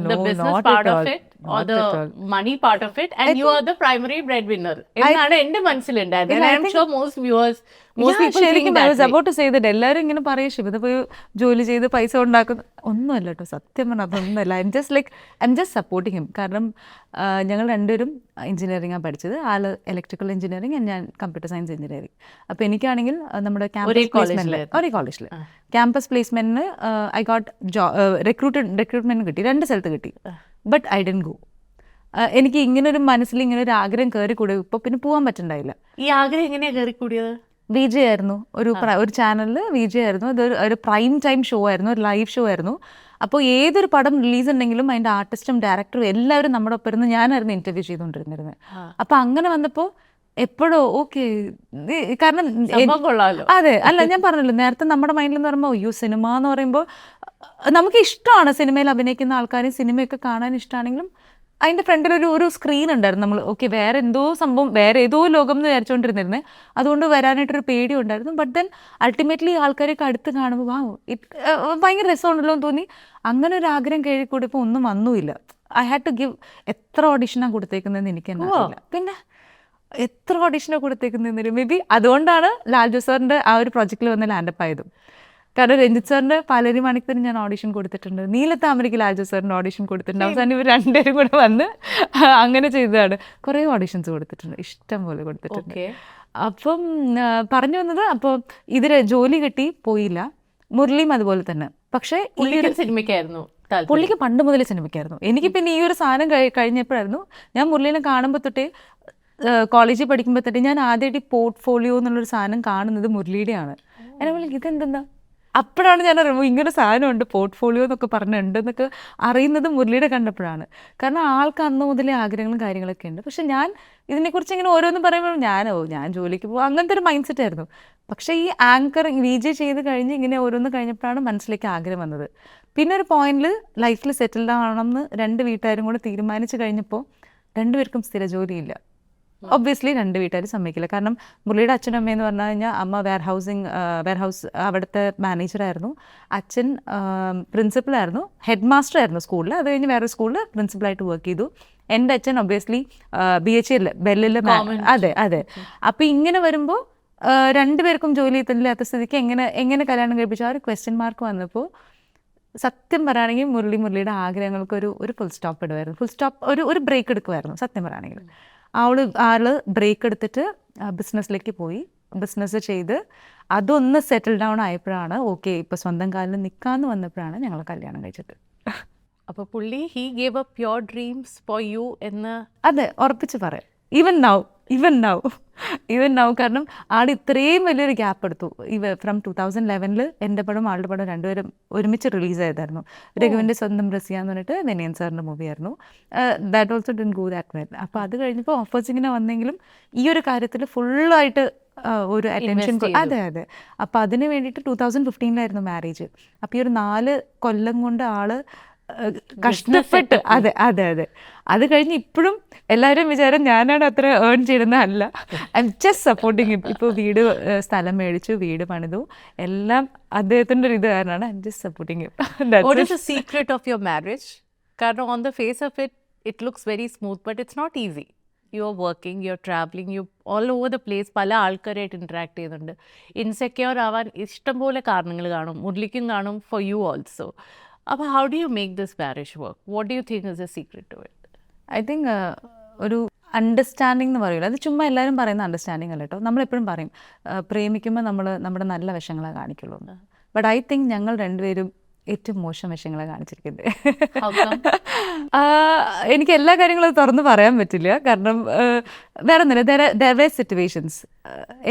the business part of it or the money part of it, and you are the primary breadwinner. എന്നാണ് എന്റെ മനസ്സിലുണ്ടായിരുന്നത്. I am sure most people think that. I was about to say that എല്ലാവരും ഇങ്ങനെ പറയും ശിവദ പോയി ജോലി ചെയ്ത് പൈസ ഉണ്ടാക്കുന്ന ഒന്നുമല്ല കേട്ടോ, സത്യം പറഞ്ഞാൽ അതൊന്നുമല്ല. I am just supporting him. കാരണം ഞങ്ങൾ രണ്ടുപേരും എഞ്ചിനീയറിംഗാണ് പഠിച്ചത്. ആള് ഇലക്ട്രിക്കൽ എഞ്ചിനീയറിംഗ്, ഞാൻ കമ്പ്യൂട്ടർ സയൻസ് എഞ്ചിനീയറിംഗ്. അപ്പോൾ എനിക്കാണെങ്കിൽ നമ്മുടെ ഒരേ കോളേജിൽ ക്യാമ്പസ് പ്ലേസ്മെന്റിന് ഐ ഗോട്ട് റിക്രൂട്ട്മെന്റ് കിട്ടി, 2 സ്ഥലത്ത് കിട്ടി. But I dent go. എനിക്ക് ഇങ്ങനൊരു മനസ്സിൽ ഇങ്ങനെ ഒരു ആഗ്രഹം കയറി കൂടി, ഇപ്പോൾ പിന്നെ പോകാൻ പറ്റുന്നുണ്ടായില്ല. ഈ ആഗ്രഹം എങ്ങനെയാണ് കയറി കൂടിയത്? VJ ആയിരുന്നു, ഒരു ചാനലിൽ VJ ആയിരുന്നു. അതൊരു പ്രൈം ടൈം ഷോ ആയിരുന്നു, ഒരു ലൈവ് ഷോ ആയിരുന്നു. അപ്പോൾ ഏതൊരു പടം റിലീസ് ഉണ്ടെങ്കിലും അതിൻ്റെ ആർട്ടിസ്റ്റും ഡയറക്ടറും എല്ലാവരും നമ്മുടെ ഒപ്പം ഇരുന്ന് ഞാനായിരുന്നു ഇൻ്റർവ്യൂ ചെയ്തുകൊണ്ടിരുന്നത്. അപ്പോൾ അങ്ങനെ വന്നപ്പോൾ എപ്പോഴോ ഓക്കെ, കാരണം അതെ, അല്ല ഞാൻ പറഞ്ഞല്ലോ നേരത്തെ നമ്മുടെ മൈൻഡിൽ എന്ന് പറയുമ്പോൾ അയ്യോ സിനിമ എന്ന് പറയുമ്പോൾ നമുക്ക് ഇഷ്ടമാണ്, സിനിമയിൽ അഭിനയിക്കുന്ന ആൾക്കാരും സിനിമയൊക്കെ കാണാൻ ഇഷ്ടമാണെങ്കിലും അതിൻ്റെ ഫ്രണ്ടിൽ ഒരു സ്ക്രീൻ ഉണ്ടായിരുന്നു. നമ്മൾ ഓക്കെ വേറെ എന്തോ സംഭവം, വേറെ ഏതോ ലോകം എന്ന് വിചാരിച്ചുകൊണ്ടിരുന്നിരുന്നേ, അതുകൊണ്ട് വരാനായിട്ടൊരു പേടി ഉണ്ടായിരുന്നു. ബട്ട് ദെൻ അൾട്ടിമേറ്റ്ലി ആൾക്കാരൊക്കെ അടുത്ത് കാണുമ്പോൾ ഭയങ്കര രസമുണ്ടല്ലോ എന്ന് തോന്നി. അങ്ങനെ ഒരു ആഗ്രഹം കൂടിയപ്പോൾ ഒന്നും വന്നുമില്ല. I had to give. എത്ര ഓഡിഷനാണ് കൊടുത്തേക്കുന്നതെന്ന് എനിക്ക് തന്നെ അറിയില്ല. പിന്നെ എത്ര ഓഡിഷനാണ് കൊടുത്തേക്കുന്നതെന്ന് മേ ബി അതുകൊണ്ടാണ് ലാൽജു സാറിൻ്റെ ആ ഒരു പ്രൊജക്റ്റിൽ വന്ന് ലാൻഡപ്പ് ആയതും. കാരണം രഞ്ജിത്ത് സാറിൻ്റെ പാലേരി മാണിക്യത്തിന് ഞാൻ ഓഡിഷൻ കൊടുത്തിട്ടുണ്ട്, നീലത്താമരയ്ക്ക് ലാൽജു സാറിൻ്റെ ഓഡിഷൻ കൊടുത്തിട്ടുണ്ട്. അവസാനം ഇവർ രണ്ടുപേരും കൂടെ വന്ന് അങ്ങനെ ചെയ്തതാണ്. കുറേ ഓഡിഷൻസ് കൊടുത്തിട്ടുണ്ട്, ഇഷ്ടം പോലെ കൊടുത്തിട്ടുണ്ട്. അപ്പം പറഞ്ഞു വന്നത്, അപ്പോൾ ജോലി കിട്ടി പോയില്ല. മുരളിയും അതുപോലെ തന്നെ. പക്ഷേ സിനിമയ്ക്കായിരുന്നു പുള്ളിക്ക് പണ്ട് മുതലേ സിനിമയ്ക്കായിരുന്നു. എനിക്ക് പിന്നെ ഈ ഒരു സാധനം കഴിഞ്ഞപ്പോഴായിരുന്നു ഞാൻ മുരളീനെ കാണുമ്പോൾ തൊട്ടേ, കോളേജിൽ പഠിക്കുമ്പോൾ തൊട്ടേ ഞാൻ ആദ്യമായിട്ട് പോർട്ട്ഫോളിയോ എന്നുള്ളൊരു സാധനം കാണുന്നത് മുരളിയുടെയാണ്. എന്നെ വിളിക്കും ഇതെന്താ, അപ്പോഴാണ് ഞാൻ അറിയുമ്പോൾ ഇങ്ങനെ സാധനമുണ്ട് പോർട്ട്ഫോളിയോ എന്നൊക്കെ പറഞ്ഞിട്ടുണ്ടെന്നൊക്കെ അറിയുന്നത് മുരളിയുടെ കണ്ടപ്പോഴാണ്. കാരണം ആൾക്ക് അന്ന് മുതലേ ആഗ്രഹങ്ങളും കാര്യങ്ങളൊക്കെ ഉണ്ട്. പക്ഷെ ഞാൻ ഇതിനെക്കുറിച്ച് ഇങ്ങനെ ഓരോന്നും പറയുമ്പോൾ ഞാൻ ജോലിക്ക് പോകും അങ്ങനത്തെ ഒരു മൈൻഡ് സെറ്റ് ആയിരുന്നു. പക്ഷേ ഈ ആങ്കറിങ് VJ ചെയ്ത് കഴിഞ്ഞ് ഇങ്ങനെ ഓരോന്ന് കഴിഞ്ഞപ്പോഴാണ് മനസ്സിലേക്ക് ആഗ്രഹം വന്നത്. പിന്നെ ഒരു പോയിന്റിൽ ലൈഫിൽ സെറ്റിൽഡ് ആവണമെന്ന് 2 വീട്ടുകാരും കൂടെ തീരുമാനിച്ചു കഴിഞ്ഞപ്പോൾ 2 പേർക്കും സ്ഥിര ജോലിയില്ല. ഒബ്വിയസ്ലി 2 വീട്ടുകാർ സമ്മതിക്കില്ല. കാരണം മുരളിയുടെ അച്ഛനും അമ്മയെന്ന് പറഞ്ഞു കഴിഞ്ഞാൽ അമ്മ വെയർഹൗസ് അവിടുത്തെ മാനേജറായിരുന്നു, അച്ഛൻ പ്രിൻസിപ്പലായിരുന്നു, ഹെഡ് മാസ്റ്റർ ആയിരുന്നു സ്കൂളിൽ. അത് കഴിഞ്ഞ് വേറെ സ്കൂളിൽ പ്രിൻസിപ്പലായിട്ട് വർക്ക് ചെയ്തു. എൻ്റെ അച്ഛൻ ഒബ്വിയസ്ലി BHA ബെല്ലിൽ. അതെ. അപ്പോൾ ഇങ്ങനെ വരുമ്പോൾ 2 പേർക്കും ജോലി ഇല്ലാത്ത സ്ഥിതിക്ക് എങ്ങനെ കല്യാണം കഴിപ്പിച്ചു ആ ഒരു ക്വസ്റ്റ്യൻ മാർക്ക് വന്നപ്പോൾ സത്യം പറയുകയാണെങ്കിൽ മുരളിയുടെ ആഗ്രഹങ്ങൾക്ക് ഒരു ഫുൾ സ്റ്റോപ്പ് ഇടുമായിരുന്നു. ഒരു ബ്രേക്ക് എടുക്കുമായിരുന്നു സത്യം പറയുകയാണെങ്കിൽ. ആള് ബ്രേക്ക് എടുത്തിട്ട് ബിസിനസ്സിലേക്ക് പോയി, ബിസിനസ് ചെയ്ത് അതൊന്ന് സെറ്റിൽ ഡൗൺ ആയപ്പോഴാണ് ഓക്കെ ഇപ്പോൾ സ്വന്തം കാലിൽ നിൽക്കാമെന്ന് വന്നപ്പോഴാണ് ഞങ്ങൾ കല്യാണം കഴിച്ചത്. അപ്പോൾ പുള്ളി he gave up your dreams for you എന്ന് അതെ, ഉറപ്പിച്ച് പറയാം. ഈവൻ നൗ കാരണം ആൾ ഇത്രയും വലിയൊരു ഗ്യാപ്പ് എടുത്തു. ഫ്രം 2011 എൻ്റെ പടം ആളുടെ പടം രണ്ടുപേരും ഒരുമിച്ച് റിലീസ് ചെയ്തായിരുന്നു. രഘുവിൻ്റെ സ്വന്തം റസിയ എന്ന് പറഞ്ഞിട്ട് വെനിയൻ സാറിൻ്റെ മൂവിയായിരുന്നു. That also didn't go that well. അപ്പോൾ അത് കഴിഞ്ഞപ്പോൾ ഓഫേഴ്സ് ഇങ്ങനെ വന്നെങ്കിലും ഈ ഒരു കാര്യത്തിൽ ഫുള്ളായിട്ട് ഒരു അറ്റൻഷൻ. അതെ. അപ്പോൾ അതിന് വേണ്ടിയിട്ട് 2015 മാരേജ്. അപ്പോൾ ഈ ഒരു 4 കൊല്ലം കൊണ്ട് ആള് കഷ്ടപ്പെട്ട് അതെ. അത് കഴിഞ്ഞ് ഇപ്പോഴും എല്ലാവരും വിചാരം ഞാനാണ് അത്ര ഏൺ ചെയ്യുന്നതല്ല. I am just supporting him. ഇപ്പോൾ സ്ഥലം മേടിച്ചു, വീട് പണിതു, എല്ലാം അദ്ദേഹത്തിൻ്റെ ഒരു ഇത് കാരണമാണ്. I am just supporting him. What is the secret of your marriage? കാരണം on the face of it looks very smooth, but it's not easy. You are working, you are travelling, you all over the place, പല ആൾക്കാരായിട്ട് interact ചെയ്യുന്നുണ്ട്. Insecure ആവാൻ ഇഷ്ടംപോലെ കാരണങ്ങൾ കാണും, മുരളിക്കും കാണും, ഫോർ യു ഓൾസോ. അപ്പോൾ how do you make this marriage work? What do you think is a secret to it? I think ഒരു അണ്ടർസ്റ്റാൻഡിങ് എന്ന് പറയില്ല. അത് ചുമ്മാ എല്ലാവരും പറയുന്ന അണ്ടർസ്റ്റാൻഡിങ് അല്ല കേട്ടോ. നമ്മളെപ്പോഴും പറയും പ്രേമിക്കുമ്പോൾ നമ്മൾ നമ്മുടെ നല്ല വശങ്ങളെ കാണിക്കുള്ളൂ എന്ന്. ബട്ട് ഐ തിങ്ക് ഞങ്ങൾ രണ്ടുപേരും ഏറ്റവും മോശം വശങ്ങളെ കാണിച്ചിരിക്കുന്നത്. എനിക്ക് എല്ലാ കാര്യങ്ങളും തുറന്ന് പറയാൻ പറ്റില്ല. കാരണം വേറെ ഒന്നുമില്ല, ദർ വേ സിറ്റുവേഷൻസ്,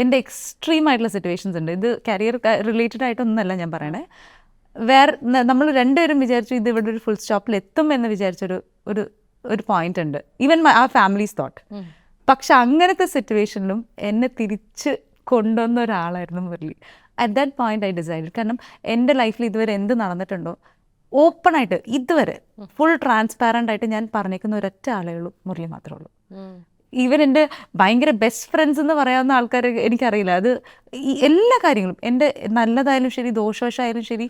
എൻ്റെ എക്സ്ട്രീം ആയിട്ടുള്ള സിറ്റുവേഷൻസ് ഉണ്ട്. ഇത് കരിയർ റിലേറ്റഡ് ആയിട്ടൊന്നുമല്ല ഞാൻ പറയണേ. നമ്മൾ രണ്ടുപേരും വിചാരിച്ചു ഇത് ഇവിടെ ഒരു ഫുൾ സ്റ്റോപ്പിൽ എത്തും എന്ന് വിചാരിച്ചൊരു ഒരു പോയിന്റ് ഉണ്ട്. ഈവൻ ആ ഫാമിലീസ് തോട്ട്. പക്ഷെ അങ്ങനത്തെ സിറ്റുവേഷനിലും എന്നെ തിരിച്ച് കൊണ്ടുവന്ന ഒരാളായിരുന്നു Murali. At that point I decide. കാരണം എൻ്റെ ലൈഫിൽ ഇതുവരെ എന്ത് നടന്നിട്ടുണ്ടോ ഓപ്പണായിട്ട് ഇതുവരെ ഫുൾ ട്രാൻസ്പാരൻ്റ് ആയിട്ട് ഞാൻ പറഞ്ഞേക്കുന്ന ഒരൊറ്റ ആളേ ഉള്ളൂ, മുരളി മാത്രമേ ഉള്ളൂ. ഈവൻ എൻ്റെ ഭയങ്കര ബെസ്റ്റ് ഫ്രണ്ട്സ് എന്ന് പറയാവുന്ന ആൾക്കാർ എനിക്കറിയില്ല. അത് എല്ലാ കാര്യങ്ങളും എൻ്റെ നല്ലതായാലും ശരി ദോഷവശമായാലും ശരി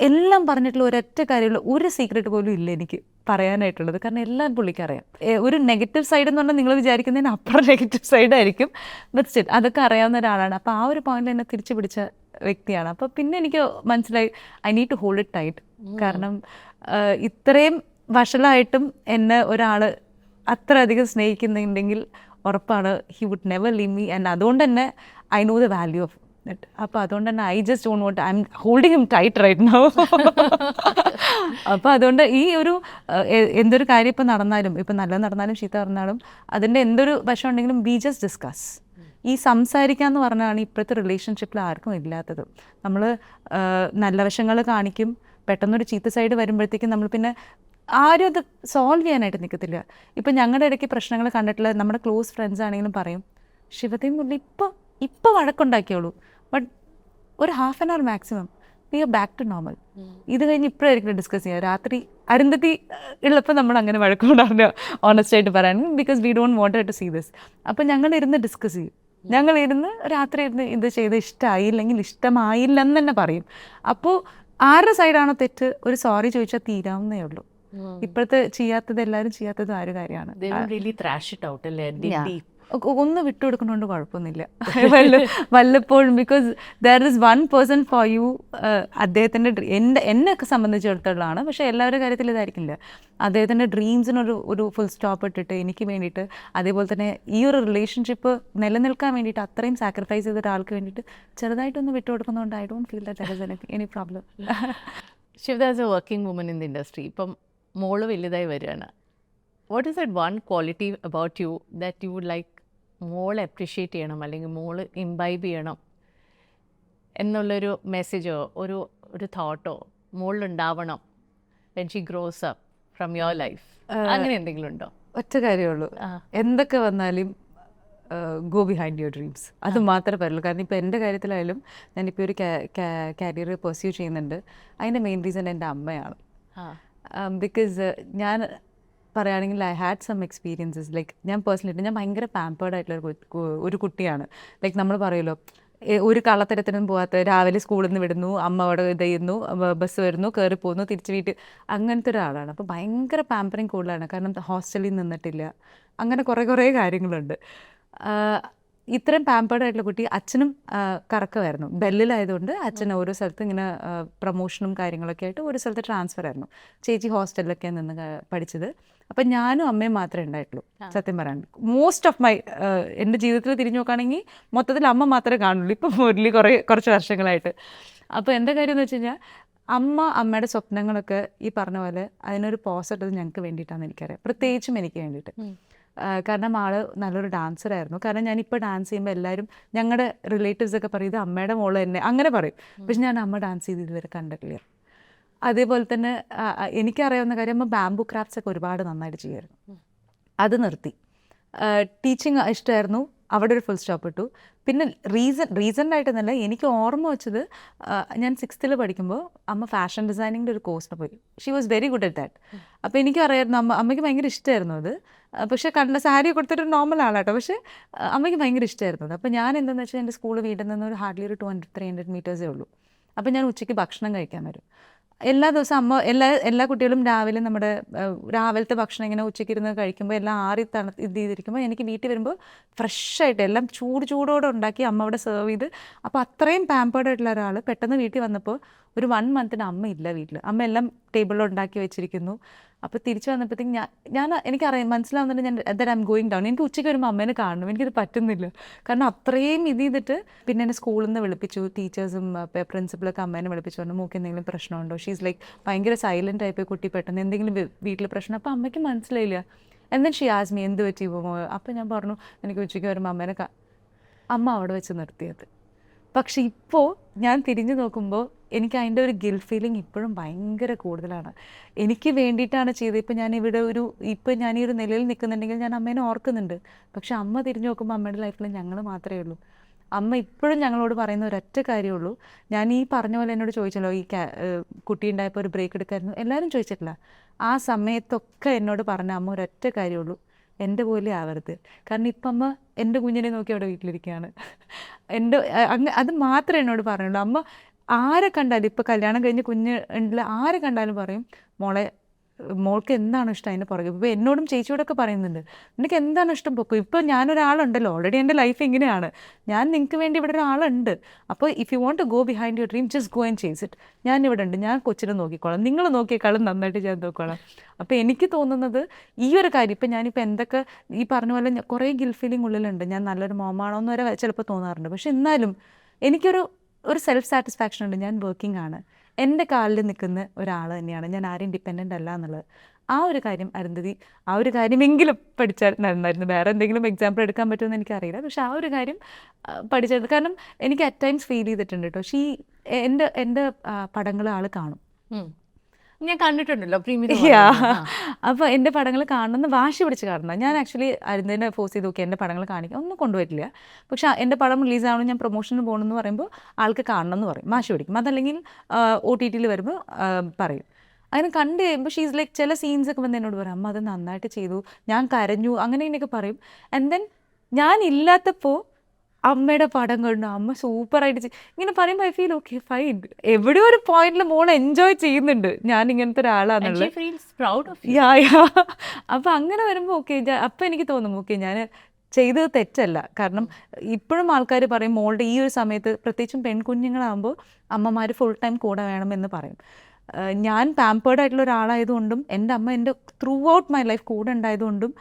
എല്ലാം പറഞ്ഞിട്ടുള്ള ഒരൊറ്റ കാര്യമുള്ള ഒരു സീക്രട്ട് പോലും ഇല്ല എനിക്ക് പറയാനായിട്ടുള്ളത്. കാരണം എല്ലാം പുള്ളിക്കറിയാം. ഒരു നെഗറ്റീവ് സൈഡ് എന്ന് പറഞ്ഞാൽ നിങ്ങൾ വിചാരിക്കുന്നതിന് അപ്പുറം നെഗറ്റീവ് സൈഡായിരിക്കും. ബട്ട് സ്റ്റിൽ അതൊക്കെ അറിയാവുന്ന ഒരാളാണ്. അപ്പോൾ ആ ഒരു പോയിന്റിൽ എന്നെ തിരിച്ചു പിടിച്ച വ്യക്തിയാണ്. അപ്പോൾ പിന്നെ എനിക്ക് മനസ്സിലായി I need to hold it tight. കാരണം ഇത്രയും വഷളായിട്ടും എന്നെ ഒരാൾ അത്ര അധികം സ്നേഹിക്കുന്നുണ്ടെങ്കിൽ ഉറപ്പാണ് he would never leave me. And അതുകൊണ്ട് തന്നെ I know the value of it. അപ്പോൾ അതുകൊണ്ട് തന്നെ I just don't want, I'm holding him tight right now. അപ്പോൾ അതുകൊണ്ട് ഈ ഒരു എന്തൊരു കാര്യം ഇപ്പം നടന്നാലും, ഇപ്പം നല്ലത് നടന്നാലും ചീത്ത നടന്നാലും അതിൻ്റെ എന്തൊരു വശം ഉണ്ടെങ്കിലും വി ജസ്റ്റ് ഡിസ്കസ്. ഈ സംസാരിക്കാമെന്ന് പറഞ്ഞാണ് ഇപ്പോഴത്തെ റിലേഷൻഷിപ്പിൽ ആർക്കും ഇല്ലാത്തത്. നമ്മൾ നല്ല വശങ്ങൾ കാണിക്കും, പെട്ടെന്നൊരു ചീത്ത സൈഡ് വരുമ്പോഴത്തേക്കും നമ്മൾ പിന്നെ ആരും അത് സോൾവ് ചെയ്യാനായിട്ട് നിൽക്കത്തില്ല. ഇപ്പം ഞങ്ങളുടെ ഇടയ്ക്ക് പ്രശ്നങ്ങൾ കണ്ടിട്ടുള്ള നമ്മുടെ ക്ലോസ് ഫ്രണ്ട്സ് ആണെങ്കിലും പറയും ശിവതയും മുരളി ഇപ്പോൾ വഴക്കുണ്ടാക്കിയോളൂ, ബട്ട് ഒരു half an hour maximum we are back to normal. ഇത് കഴിഞ്ഞ് ഇപ്പോഴായിരിക്കും ഡിസ്കസ് ചെയ്യുക. രാത്രി അരുന്ധതി ഉള്ളപ്പോൾ നമ്മൾ അങ്ങനെ വഴക്കുണ്ടാവില്ല, ഓണസ്റ്റ് ആയിട്ട് പറയാൻ, because we don't want to see this. അപ്പം ഞങ്ങളിരുന്ന് ഡിസ്കസ് ചെയ്യും. ഞങ്ങളിരുന്ന് രാത്രി ഇരുന്ന് ഇത് ചെയ്ത് ഇഷ്ടമായില്ലെങ്കിൽ ഇഷ്ടമായില്ലെന്ന് തന്നെ പറയും. അപ്പോൾ ആരുടെ സൈഡാണോ തെറ്റ് ഒരു സോറി ചോദിച്ചാൽ തീരാവുന്നേ ഉള്ളൂ. ഇപ്പോഴത്തെ ചെയ്യാത്തത് എല്ലാവരും ചെയ്യാത്തത് ആ ഒരു കാര്യമാണ്. ഒന്ന് വിട്ടുകൊടുക്കുന്നതുകൊണ്ട് കുഴപ്പമൊന്നുമില്ല വല്ലപ്പോഴും. Because there is one person for you. അദ്ദേഹത്തിൻ്റെ എന്നെയൊക്കെ സംബന്ധിച്ചിടത്തോളമാണ്, പക്ഷേ എല്ലാവരുടെ കാര്യത്തിൽ ഇതായിരിക്കില്ല. അദ്ദേഹത്തിൻ്റെ ഡ്രീംസിനൊരു ഫുൾ സ്റ്റോപ്പ് ഇട്ടിട്ട് എനിക്ക് വേണ്ടിയിട്ട്, അതേപോലെ തന്നെ ഈ ഒരു റിലേഷൻഷിപ്പ് നിലനിൽക്കാൻ വേണ്ടിയിട്ട് അത്രയും സാക്രിഫൈസ് ചെയ്ത ഒരാൾക്ക് വേണ്ടിയിട്ട് ചെറുതായിട്ടൊന്ന് വിട്ടുകൊടുക്കുന്നതുകൊണ്ട് I don't feel that there is any problem. Shivada as a working woman in the industry, ഇപ്പം മോള് വലുതായി വരികയാണ്. What is that one quality about you that you would like മോൾ അപ്രിഷ്യേറ്റ് ചെയ്യണം, അല്ലെങ്കിൽ മോള് ഇംബൈബ് ചെയ്യണം എന്നുള്ളൊരു മെസ്സേജോ ഒരു തോട്ടോ മോളിലുണ്ടാവണം when she grows up from your life? അങ്ങനെ എന്തെങ്കിലും ഉണ്ടോ? ഒറ്റ കാര്യമുള്ളൂ, എന്തൊക്കെ വന്നാലും ഗോ ബിഹൈൻഡ് യുവർ ഡ്രീംസ്. അത് മാത്രമേ പറയുള്ളൂ. കാരണം ഇപ്പോൾ എൻ്റെ കാര്യത്തിലായാലും ഞാനിപ്പോൾ ഒരു കരിയർ പെർസ്യൂ ചെയ്യുന്നുണ്ട്. അതിൻ്റെ മെയിൻ റീസൺ എൻ്റെ അമ്മയാണ്. ബിക്കോസ് ഞാൻ പറയുകയാണെങ്കിൽ I had some experiences. Like ഞാൻ പേഴ്സണലി ഞാൻ ഭയങ്കര പാമ്പേർഡ് ആയിട്ടുള്ള ഒരു കുട്ടിയാണ്. ലൈക്ക് നമ്മൾ പറയുമല്ലോ, ഒരു കള്ളത്തരത്തിനും പോകാത്ത, രാവിലെ സ്കൂളിൽ നിന്ന് വിടുന്നു, അമ്മ അവിടെ ഇത് ചെയ്യുന്നു, ബസ് വരുന്നു, കയറി പോകുന്നു, തിരിച്ച് വീട്ടിൽ, അങ്ങനത്തെ ഒരാളാണ്. അപ്പോൾ ഭയങ്കര പാമ്പറിങ് കൂടുതലാണ്. കാരണം ഹോസ്റ്റലിൽ നിന്നിട്ടില്ല, അങ്ങനെ കുറേ കാര്യങ്ങളുണ്ട്. ഇത്രയും പാമ്പേർഡ് ആയിട്ടുള്ള കുട്ടി അച്ഛനും കറക്കമായിരുന്നു, ബെല്ലിലായതുകൊണ്ട് അച്ഛൻ ഓരോ സ്ഥലത്ത് ഇങ്ങനെ പ്രൊമോഷനും കാര്യങ്ങളൊക്കെ ആയിട്ട് ഒരു സ്ഥലത്ത് ട്രാൻസ്ഫർ ആയിരുന്നു. ചേച്ചി ഹോസ്റ്റലിലൊക്കെ നിന്ന് പഠിച്ചത്. അപ്പം ഞാനും അമ്മയും മാത്രമേ ഉണ്ടായിട്ടുള്ളൂ സത്യം പറയാൻ. മോസ്റ്റ് ഓഫ് മൈ എൻ്റെ ജീവിതത്തിൽ തിരിഞ്ഞു നോക്കുകയാണെങ്കിൽ മൊത്തത്തിൽ അമ്മ മാത്രമേ കാണുള്ളൂ ഇപ്പം മുരളി കുറച്ച് വർഷങ്ങളായിട്ട്. അപ്പോൾ എൻ്റെ കാര്യം എന്ന് വെച്ച് കഴിഞ്ഞാൽ അമ്മയുടെ സ്വപ്നങ്ങളൊക്കെ ഈ പറഞ്ഞ പോലെ അതിനൊരു പോസ് ഇട്ടത് ഞങ്ങൾക്ക് വേണ്ടിയിട്ടാണെന്ന് എനിക്കറിയാം, പ്രത്യേകിച്ചും എനിക്ക് വേണ്ടിയിട്ട്. കാരണം ആൾ നല്ലൊരു ഡാൻസറായിരുന്നു. കാരണം ഞാനിപ്പോൾ ഡാൻസ് ചെയ്യുമ്പോൾ എല്ലാവരും ഞങ്ങളുടെ റിലേറ്റീവ്സ് ഒക്കെ പറയും ഇത് അമ്മയുടെ മോള് തന്നെ അങ്ങനെ പറയും. പക്ഷെ ഞാൻ അമ്മ ഡാൻസ് ചെയ്ത് ഇതുവരെ കണ്ടിട്ടില്ല. അതേപോലെ തന്നെ എനിക്കറിയാവുന്ന കാര്യം അമ്മ ബാംബു ക്രാഫ്റ്റ്സ് ഒക്കെ ഒരുപാട് നന്നായിട്ട് ചെയ്യുമായിരുന്നു. അത് നിർത്തി. ടീച്ചിങ് ഇഷ്ടമായിരുന്നു, അവിടെ ഒരു ഫുൾ സ്റ്റോപ്പ് ഇട്ടു. പിന്നെ റീസണായിട്ടെന്നല്ല, എനിക്ക് ഓർമ്മ വെച്ചത് ഞാൻ 6th പഠിക്കുമ്പോൾ അമ്മ ഫാഷൻ ഡിസൈനിങ്ങിൻ്റെ ഒരു കോഴ്സിന് പോയി. She was very good at that. അപ്പോൾ എനിക്കറിയായിരുന്നു അമ്മയ്ക്ക് ഭയങ്കര ഇഷ്ടമായിരുന്നു അത്. പക്ഷേ കണ്ട സാരി കൊടുത്തിട്ട് നോർമൽ ആളാട്ടോ, പക്ഷേ അമ്മയ്ക്ക് ഭയങ്കര ഇഷ്ടമായിരുന്നു അത്. അപ്പോൾ ഞാൻ എന്താണെന്ന് വെച്ചാൽ എൻ്റെ സ്കൂൾ വീട്ടിൽ നിന്ന് ഒരു ഹാർഡ്ലി ഒരു 200-300 മീറ്റേഴ്സേ ഉള്ളൂ. അപ്പോൾ ഞാൻ ഉച്ചയ്ക്ക് ഭക്ഷണം കഴിക്കാൻ വരും. എല്ലാ ദിവസവും അമ്മ എല്ലാ കുട്ടികളും രാവിലെ രാവിലത്തെ ഭക്ഷണം ഇങ്ങനെ ഉച്ചയ്ക്ക് ഇരുന്ന് കഴിക്കുമ്പോൾ എല്ലാം ഇത് ചെയ്തിരിക്കുമ്പോൾ എനിക്ക് വീട്ടിൽ വരുമ്പോൾ ഫ്രഷായിട്ട് എല്ലാം ചൂടോടെ ഉണ്ടാക്കി അമ്മ അവിടെ സെർവ് ചെയ്ത്. അപ്പോൾ അത്രയും പാമ്പേർഡ് ആയിട്ടുള്ള ഒരാൾ പെട്ടെന്ന് വീട്ടിൽ വന്നപ്പോൾ ഒരു 1 മന്തിന് അമ്മ ഇല്ല വീട്ടിൽ. അമ്മ എല്ലാം ടേബിളിൽ ഉണ്ടാക്കി വെച്ചിരിക്കുന്നു. അപ്പോൾ തിരിച്ചു വന്നപ്പോഴത്തേക്കും എനിക്കറിയാം, മനസ്സിലാവുന്നുണ്ട് ഞാൻ that I am going down. എനിക്ക് ഉച്ചയ്ക്ക് വരുമ്പോൾ അമ്മേനെ കാണണം, എനിക്കത് പറ്റുന്നില്ല. കാരണം അത്രയും ഇത് ചെയ്തിട്ട് പിന്നെ എന്നെ സ്കൂളിൽ നിന്ന് വിളിപ്പിച്ചു, ടീച്ചേഴ്സും പ്രിൻസിപ്പളൊക്കെ അമ്മേനെ വിളിപ്പിച്ചു പറഞ്ഞു മൂക്ക് എന്തെങ്കിലും പ്രശ്നമുണ്ടോ. ഷീസ് ലൈക്ക് ഭയങ്കര സൈലൻ്റ് ആയിപ്പോയി കുട്ടി, പെട്ടെന്ന് എന്തെങ്കിലും വീട്ടിൽ പ്രശ്നം. അപ്പോൾ അമ്മയ്ക്ക് മനസ്സിലായില്ല. എന്നിട്ട് ഷീ ആസ്ക്ഡ് മീ എന്ത് പറ്റി പോകുമോ. അപ്പോൾ ഞാൻ പറഞ്ഞു എനിക്ക് ഉച്ചയ്ക്ക് വരുമ്പോൾ അമ്മേനെ അമ്മ അവിടെ വെച്ച് നിർത്തിയത്. പക്ഷെ ഇപ്പോൾ ഞാൻ തിരിഞ്ഞു നോക്കുമ്പോൾ എനിക്ക് അതിൻ്റെ ഒരു ഗിൽറ്റ് ഫീലിംഗ് ഇപ്പോഴും ഭയങ്കര കൂടുതലാണ്. എനിക്ക് വേണ്ടിയിട്ടാണ് ചെയ്തത്. ഇപ്പം ഞാൻ ഈ ഒരു നിലയിൽ നിൽക്കുന്നുണ്ടെങ്കിൽ ഞാൻ അമ്മേനെ ഓർക്കുന്നുണ്ട്. പക്ഷെ അമ്മ തിരിഞ്ഞു നോക്കുമ്പോൾ അമ്മയുടെ ലൈഫിൽ ഞങ്ങൾ മാത്രമേ ഉള്ളൂ. അമ്മ ഇപ്പോഴും ഞങ്ങളോട് പറയുന്ന ഒരൊറ്റ കാര്യമുള്ളൂ. ഞാൻ ഈ പറഞ്ഞ പോലെ എന്നോട് ചോദിച്ചല്ലോ ഈ കുട്ടി ഉണ്ടായപ്പോൾ ഒരു ബ്രേക്ക് എടുക്കായിരുന്നു, എല്ലാവരും ചോദിച്ചിട്ടില്ല. ആ സമയത്തൊക്കെ എന്നോട് പറഞ്ഞ അമ്മ ഒരൊറ്റ കാര്യമുള്ളൂ, എൻ്റെ പോലെ ആവരുത്. കാരണം ഇപ്പം അമ്മ എൻ്റെ കുഞ്ഞിനെ നോക്കി അവിടെ വീട്ടിലിരിക്കുകയാണ്. അത് മാത്രമേ എന്നോട് പറയുള്ളൂ. അമ്മ ആരെ കണ്ടാലും ഇപ്പോൾ കല്യാണം കഴിഞ്ഞ് കുഞ്ഞ് ഉണ്ടല്ലോ ആരെ കണ്ടാലും പറയും മോൾക്ക് എന്താണോ ഇഷ്ടം അതിന് പുറകെ. ഇപ്പോൾ എന്നോടും ചേച്ചിയോടൊക്കെ പറയുന്നുണ്ട് നിനക്ക് എന്താണോ ഇഷ്ടം പൊക്കും. ഇപ്പോൾ ഞാനൊരാളുണ്ടല്ലോ, ഓൾറെഡി എൻ്റെ ലൈഫ് ഇങ്ങനെയാണ്, ഞാൻ നിങ്ങൾക്ക് വേണ്ടി ഇവിടെ ഒരാളുണ്ട്. അപ്പോൾ if you want to go behind your dream just go and chase it. ഞാൻ ഇവിടെ ഉണ്ട്, ഞാൻ കൊച്ചിനെ നോക്കിക്കോളാം, നിങ്ങൾ നോക്കിയേക്കാളും നന്നായിട്ട് ഞാൻ നോക്കിക്കോളാം. അപ്പോൾ എനിക്ക് തോന്നുന്നത് ഈ ഒരു കാര്യം ഇപ്പം ഞാനിപ്പോൾ എന്തൊക്കെ ഈ പറഞ്ഞ പോലെ കുറേ ഗിൽറ്റ് ഫീലിംഗ് ഉള്ളിലുണ്ട്, ഞാൻ നല്ലൊരു മോമാണോ എന്ന് വരെ ചിലപ്പോൾ തോന്നാറുണ്ട്. പക്ഷെ എന്നാലും എനിക്കൊരു സെൽഫ് സാറ്റിസ്ഫാക്ഷൻ ഉണ്ട്. ഞാൻ വർക്കിംഗ് ആണ്, എൻ്റെ കാലിൽ നിൽക്കുന്ന ഒരാൾ തന്നെയാണ്, ഞാൻ ആരെയും ഡിപ്പെൻഡൻ്റ് അല്ല എന്നുള്ളത്. ആ ഒരു കാര്യം അരുന്ധതി ആ ഒരു കാര്യമെങ്കിലും പഠിച്ചാൽ നന്നായിരുന്നു. വേറെ എന്തെങ്കിലും എക്സാമ്പിൾ എടുക്കാൻ പറ്റുമെന്ന് എനിക്കറിയില്ല, പക്ഷെ ആ ഒരു കാര്യം പഠിച്ചത്. കാരണം എനിക്ക് അറ്റ് ടൈംസ് ഫീൽ ചെയ്തിട്ടുണ്ട് കേട്ടോ. എൻ്റെ പടങ്ങൾ ആൾ കാണും, ഞാൻ കണ്ടിട്ടുണ്ടല്ലോ അപ്പോൾ എൻ്റെ പടങ്ങൾ കാണണമെന്ന് വാശി പിടിച്ച് കാണുന്നത്. ഞാൻ ആക്ച്വലി അരുന്ധതിനെ ഫോഴ്സ് ചെയ്ത് നോക്കി എൻ്റെ പടങ്ങൾ കാണിക്കാൻ ഒന്നും കൊണ്ടുവരില്ല. പക്ഷെ എൻ്റെ പടം റിലീസാവണം, ഞാൻ പ്രൊമോഷന് പോകണമെന്ന് പറയുമ്പോൾ ആൾക്ക് കാണണം എന്ന് പറയും, വാശി പിടിക്കും. അതല്ലെങ്കിൽ OTT വരുമ്പോൾ പറയും. അങ്ങനെ കണ്ടു കഴിയുമ്പോൾ ഷീസ് ലൈക്ക് ചില സീൻസൊക്കെ വന്ന് എന്നോട് പറയും അമ്മ അത് നന്നായിട്ട് ചെയ്തു, ഞാൻ കരഞ്ഞു, അങ്ങനെ ഇങ്ങനെയൊക്കെ പറയും. ആൻഡ് ദെൻ ഞാൻ ഇല്ലാത്തപ്പോൾ അമ്മയുടെ പടം കണ്ടു അമ്മ സൂപ്പറായിട്ട് ഇങ്ങനെ പറയുമ്പോൾ ഐ ഫീൽ ഓക്കെ ഫൈൻ, എവിടെയോ ഒരു പോയിന്റിൽ മോൾ എൻജോയ് ചെയ്യുന്നുണ്ട് ഞാൻ ഇങ്ങനത്തെ ഒരാളാണെന്നുള്ളത്. അപ്പം അങ്ങനെ വരുമ്പോൾ ഓക്കെ, അപ്പം എനിക്ക് തോന്നും ഓക്കെ ഞാൻ ചെയ്തത് തെറ്റല്ല. കാരണം ഇപ്പോഴും ആൾക്കാർ പറയും മോളുടെ ഈ ഒരു സമയത്ത് പ്രത്യേകിച്ചും പെൺകുഞ്ഞുങ്ങളാകുമ്പോൾ അമ്മമാർ ഫുൾ ടൈം കൂടെ വേണമെന്ന് പറയും. ഞാൻ പാമ്പേർഡ് ആയിട്ടുള്ള ഒരാളായതുകൊണ്ടും എൻ്റെ അമ്മ എൻ്റെ ത്രൂ ഔട്ട് മൈ ലൈഫ് കൂടെ ഉണ്ടായതുകൊണ്ടും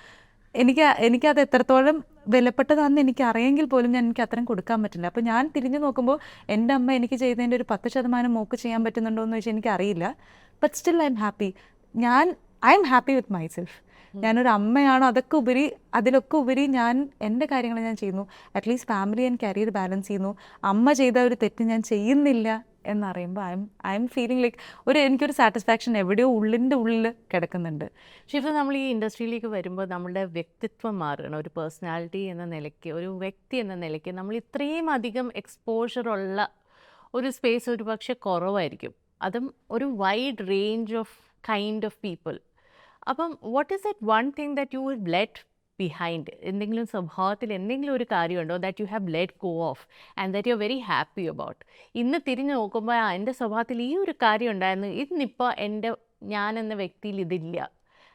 എനിക്കത് എത്രത്തോളം വിലപ്പെട്ടതാണെന്ന് എനിക്ക് അറിയെങ്കിൽ പോലും എനിക്ക് അത്രയും കൊടുക്കാൻ പറ്റില്ല. അപ്പോൾ ഞാൻ തിരിഞ്ഞു നോക്കുമ്പോൾ എൻ്റെ അമ്മ എനിക്ക് ചെയ്തതിൻ്റെ ഒരു 10% മോക്ക് ചെയ്യാൻ പറ്റുന്നുണ്ടോ എന്ന് വെച്ചാൽ എനിക്കറിയില്ല. But still I am happy with myself. ഞാനൊരു അമ്മയാണോ അതിലൊക്കെ ഉപരി ഞാൻ എൻ്റെ കാര്യങ്ങൾ ഞാൻ ചെയ്യുന്നു. At least family and career balance ചെയ്യുന്നു. അമ്മ ചെയ്ത ഒരു തെറ്റ് ഞാൻ ചെയ്യുന്നില്ല എന്നറിയുമ്പോൾ ഐ എം ഫീലിംഗ് ലൈക്ക് എനിക്കൊരു സാറ്റിസ്ഫാക്ഷൻ എവിടെയോ ഉള്ളിൻ്റെ ഉള്ളിൽ കിടക്കുന്നുണ്ട്. പക്ഷേ ഇപ്പോൾ നമ്മൾ ഈ ഇൻഡസ്ട്രിയിലേക്ക് വരുമ്പോൾ നമ്മുടെ വ്യക്തിത്വം മാറുകയാണ്. ഒരു പേഴ്സണാലിറ്റി എന്ന നിലയ്ക്ക്, ഒരു വ്യക്തി എന്ന നിലയ്ക്ക് നമ്മൾ ഇത്രയും അധികം എക്സ്പോഷറുള്ള ഒരു സ്പേസ് ഒരു പക്ഷേ കുറവായിരിക്കും. അതും ഒരു wide range of kind of people. അപ്പം what is that one thing that you will let behind? എന്തെങ്കിലും സ്വഭാവത്തിൽ എന്തെങ്കിലും ഒരു കാര്യമുണ്ടോ that you have let go of and that you are very happy about? ഇന്ന് തിരിഞ്ഞു നോക്കുമ്പോൾ എൻ്റെ സ്വഭാവത്തിൽ ഈ ഒരു കാര്യം ഉണ്ടായിരുന്നു, ഇന്നിപ്പോൾ ഞാൻ എന്ന വ്യക്തിയിൽ ഇതില്ല,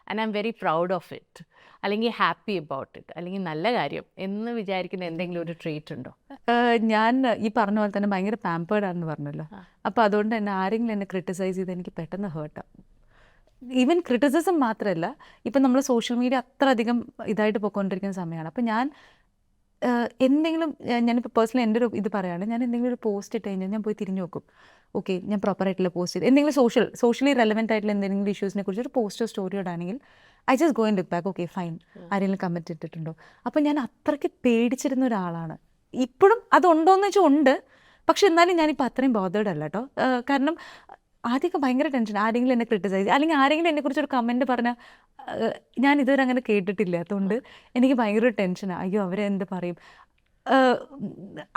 and I am very proud of it, അല്ലെങ്കിൽ ഹാപ്പി അബൌട്ട് ഇറ്റ്, അല്ലെങ്കിൽ നല്ല കാര്യം എന്ന് വിചാരിക്കുന്ന എന്തെങ്കിലും ഒരു ട്രീറ്റ് ഉണ്ടോ? ഞാൻ ഈ പറഞ്ഞ പോലെ തന്നെ ഭയങ്കര പാമ്പേർഡ് ആണെന്ന് പറഞ്ഞല്ലോ. അപ്പോൾ അതുകൊണ്ട് തന്നെ ആരെങ്കിലും എന്നെ ക്രിട്ടിസൈസ് ചെയ്ത് എനിക്ക് പെട്ടെന്ന് ഹേർട്ടാവും. ഈവൻ ക്രിറ്റിസിസം മാത്രമല്ല, ഇപ്പം നമ്മൾ സോഷ്യൽ മീഡിയ അത്ര അധികം ഇതായിട്ട് പോയിക്കൊണ്ടിരിക്കുന്ന സമയമാണ്. അപ്പോൾ ഞാൻ എന്തെങ്കിലും ഞാനിപ്പോൾ പേഴ്സണലി എൻ്റെ ഒരു ഇത് പറയുകയാണ്, ഞാൻ എന്തെങ്കിലും ഒരു പോസ്റ്റ് ഇട്ട് കഴിഞ്ഞാൽ ഞാൻ പോയി തിരിഞ്ഞു നോക്കും. ഓക്കെ, ഞാൻ പ്രോപ്പറായിട്ടുള്ള പോസ്റ്റ് ചെയ്ത് എന്തെങ്കിലും സോഷ്യലി റെലവെൻ്റ് ആയിട്ടുള്ള എന്തെങ്കിലും ഇഷ്യൂസിനെ കുറിച്ച് ഒരു പോസ്റ്റോ സ്റ്റോറിയോ ഇടാണെങ്കിൽ I just go and look back. Okay fine, ആരെങ്കിലും കമൻറ്റ് ഇട്ടിട്ടുണ്ടോ? അപ്പോൾ ഞാൻ അത്രയ്ക്ക് പേടിച്ചിരുന്ന ഒരാളാണ്. ഇപ്പോഴും അതുണ്ടോയെന്ന് വെച്ചാൽ ഉണ്ട്, പക്ഷെ എന്നാലും ഞാനിപ്പോൾ അത്രയും ബോധേഡ് അല്ല കേട്ടോ. കാരണം ആദ്യമൊക്കെ ഭയങ്കര ടെൻഷൻ, ആരെങ്കിലും എന്നെ ക്രിട്ടിസൈസ് അല്ലെങ്കിൽ ആരെങ്കിലും എന്നെക്കുറിച്ചൊരു കമൻറ്റ് പറഞ്ഞാൽ ഞാൻ ഇതുവരെ അങ്ങനെ കേട്ടിട്ടില്ല. അതുകൊണ്ട് എനിക്ക് ഭയങ്കര ടെൻഷനാണ്. അയ്യോ അവരെന്ത് പറയും.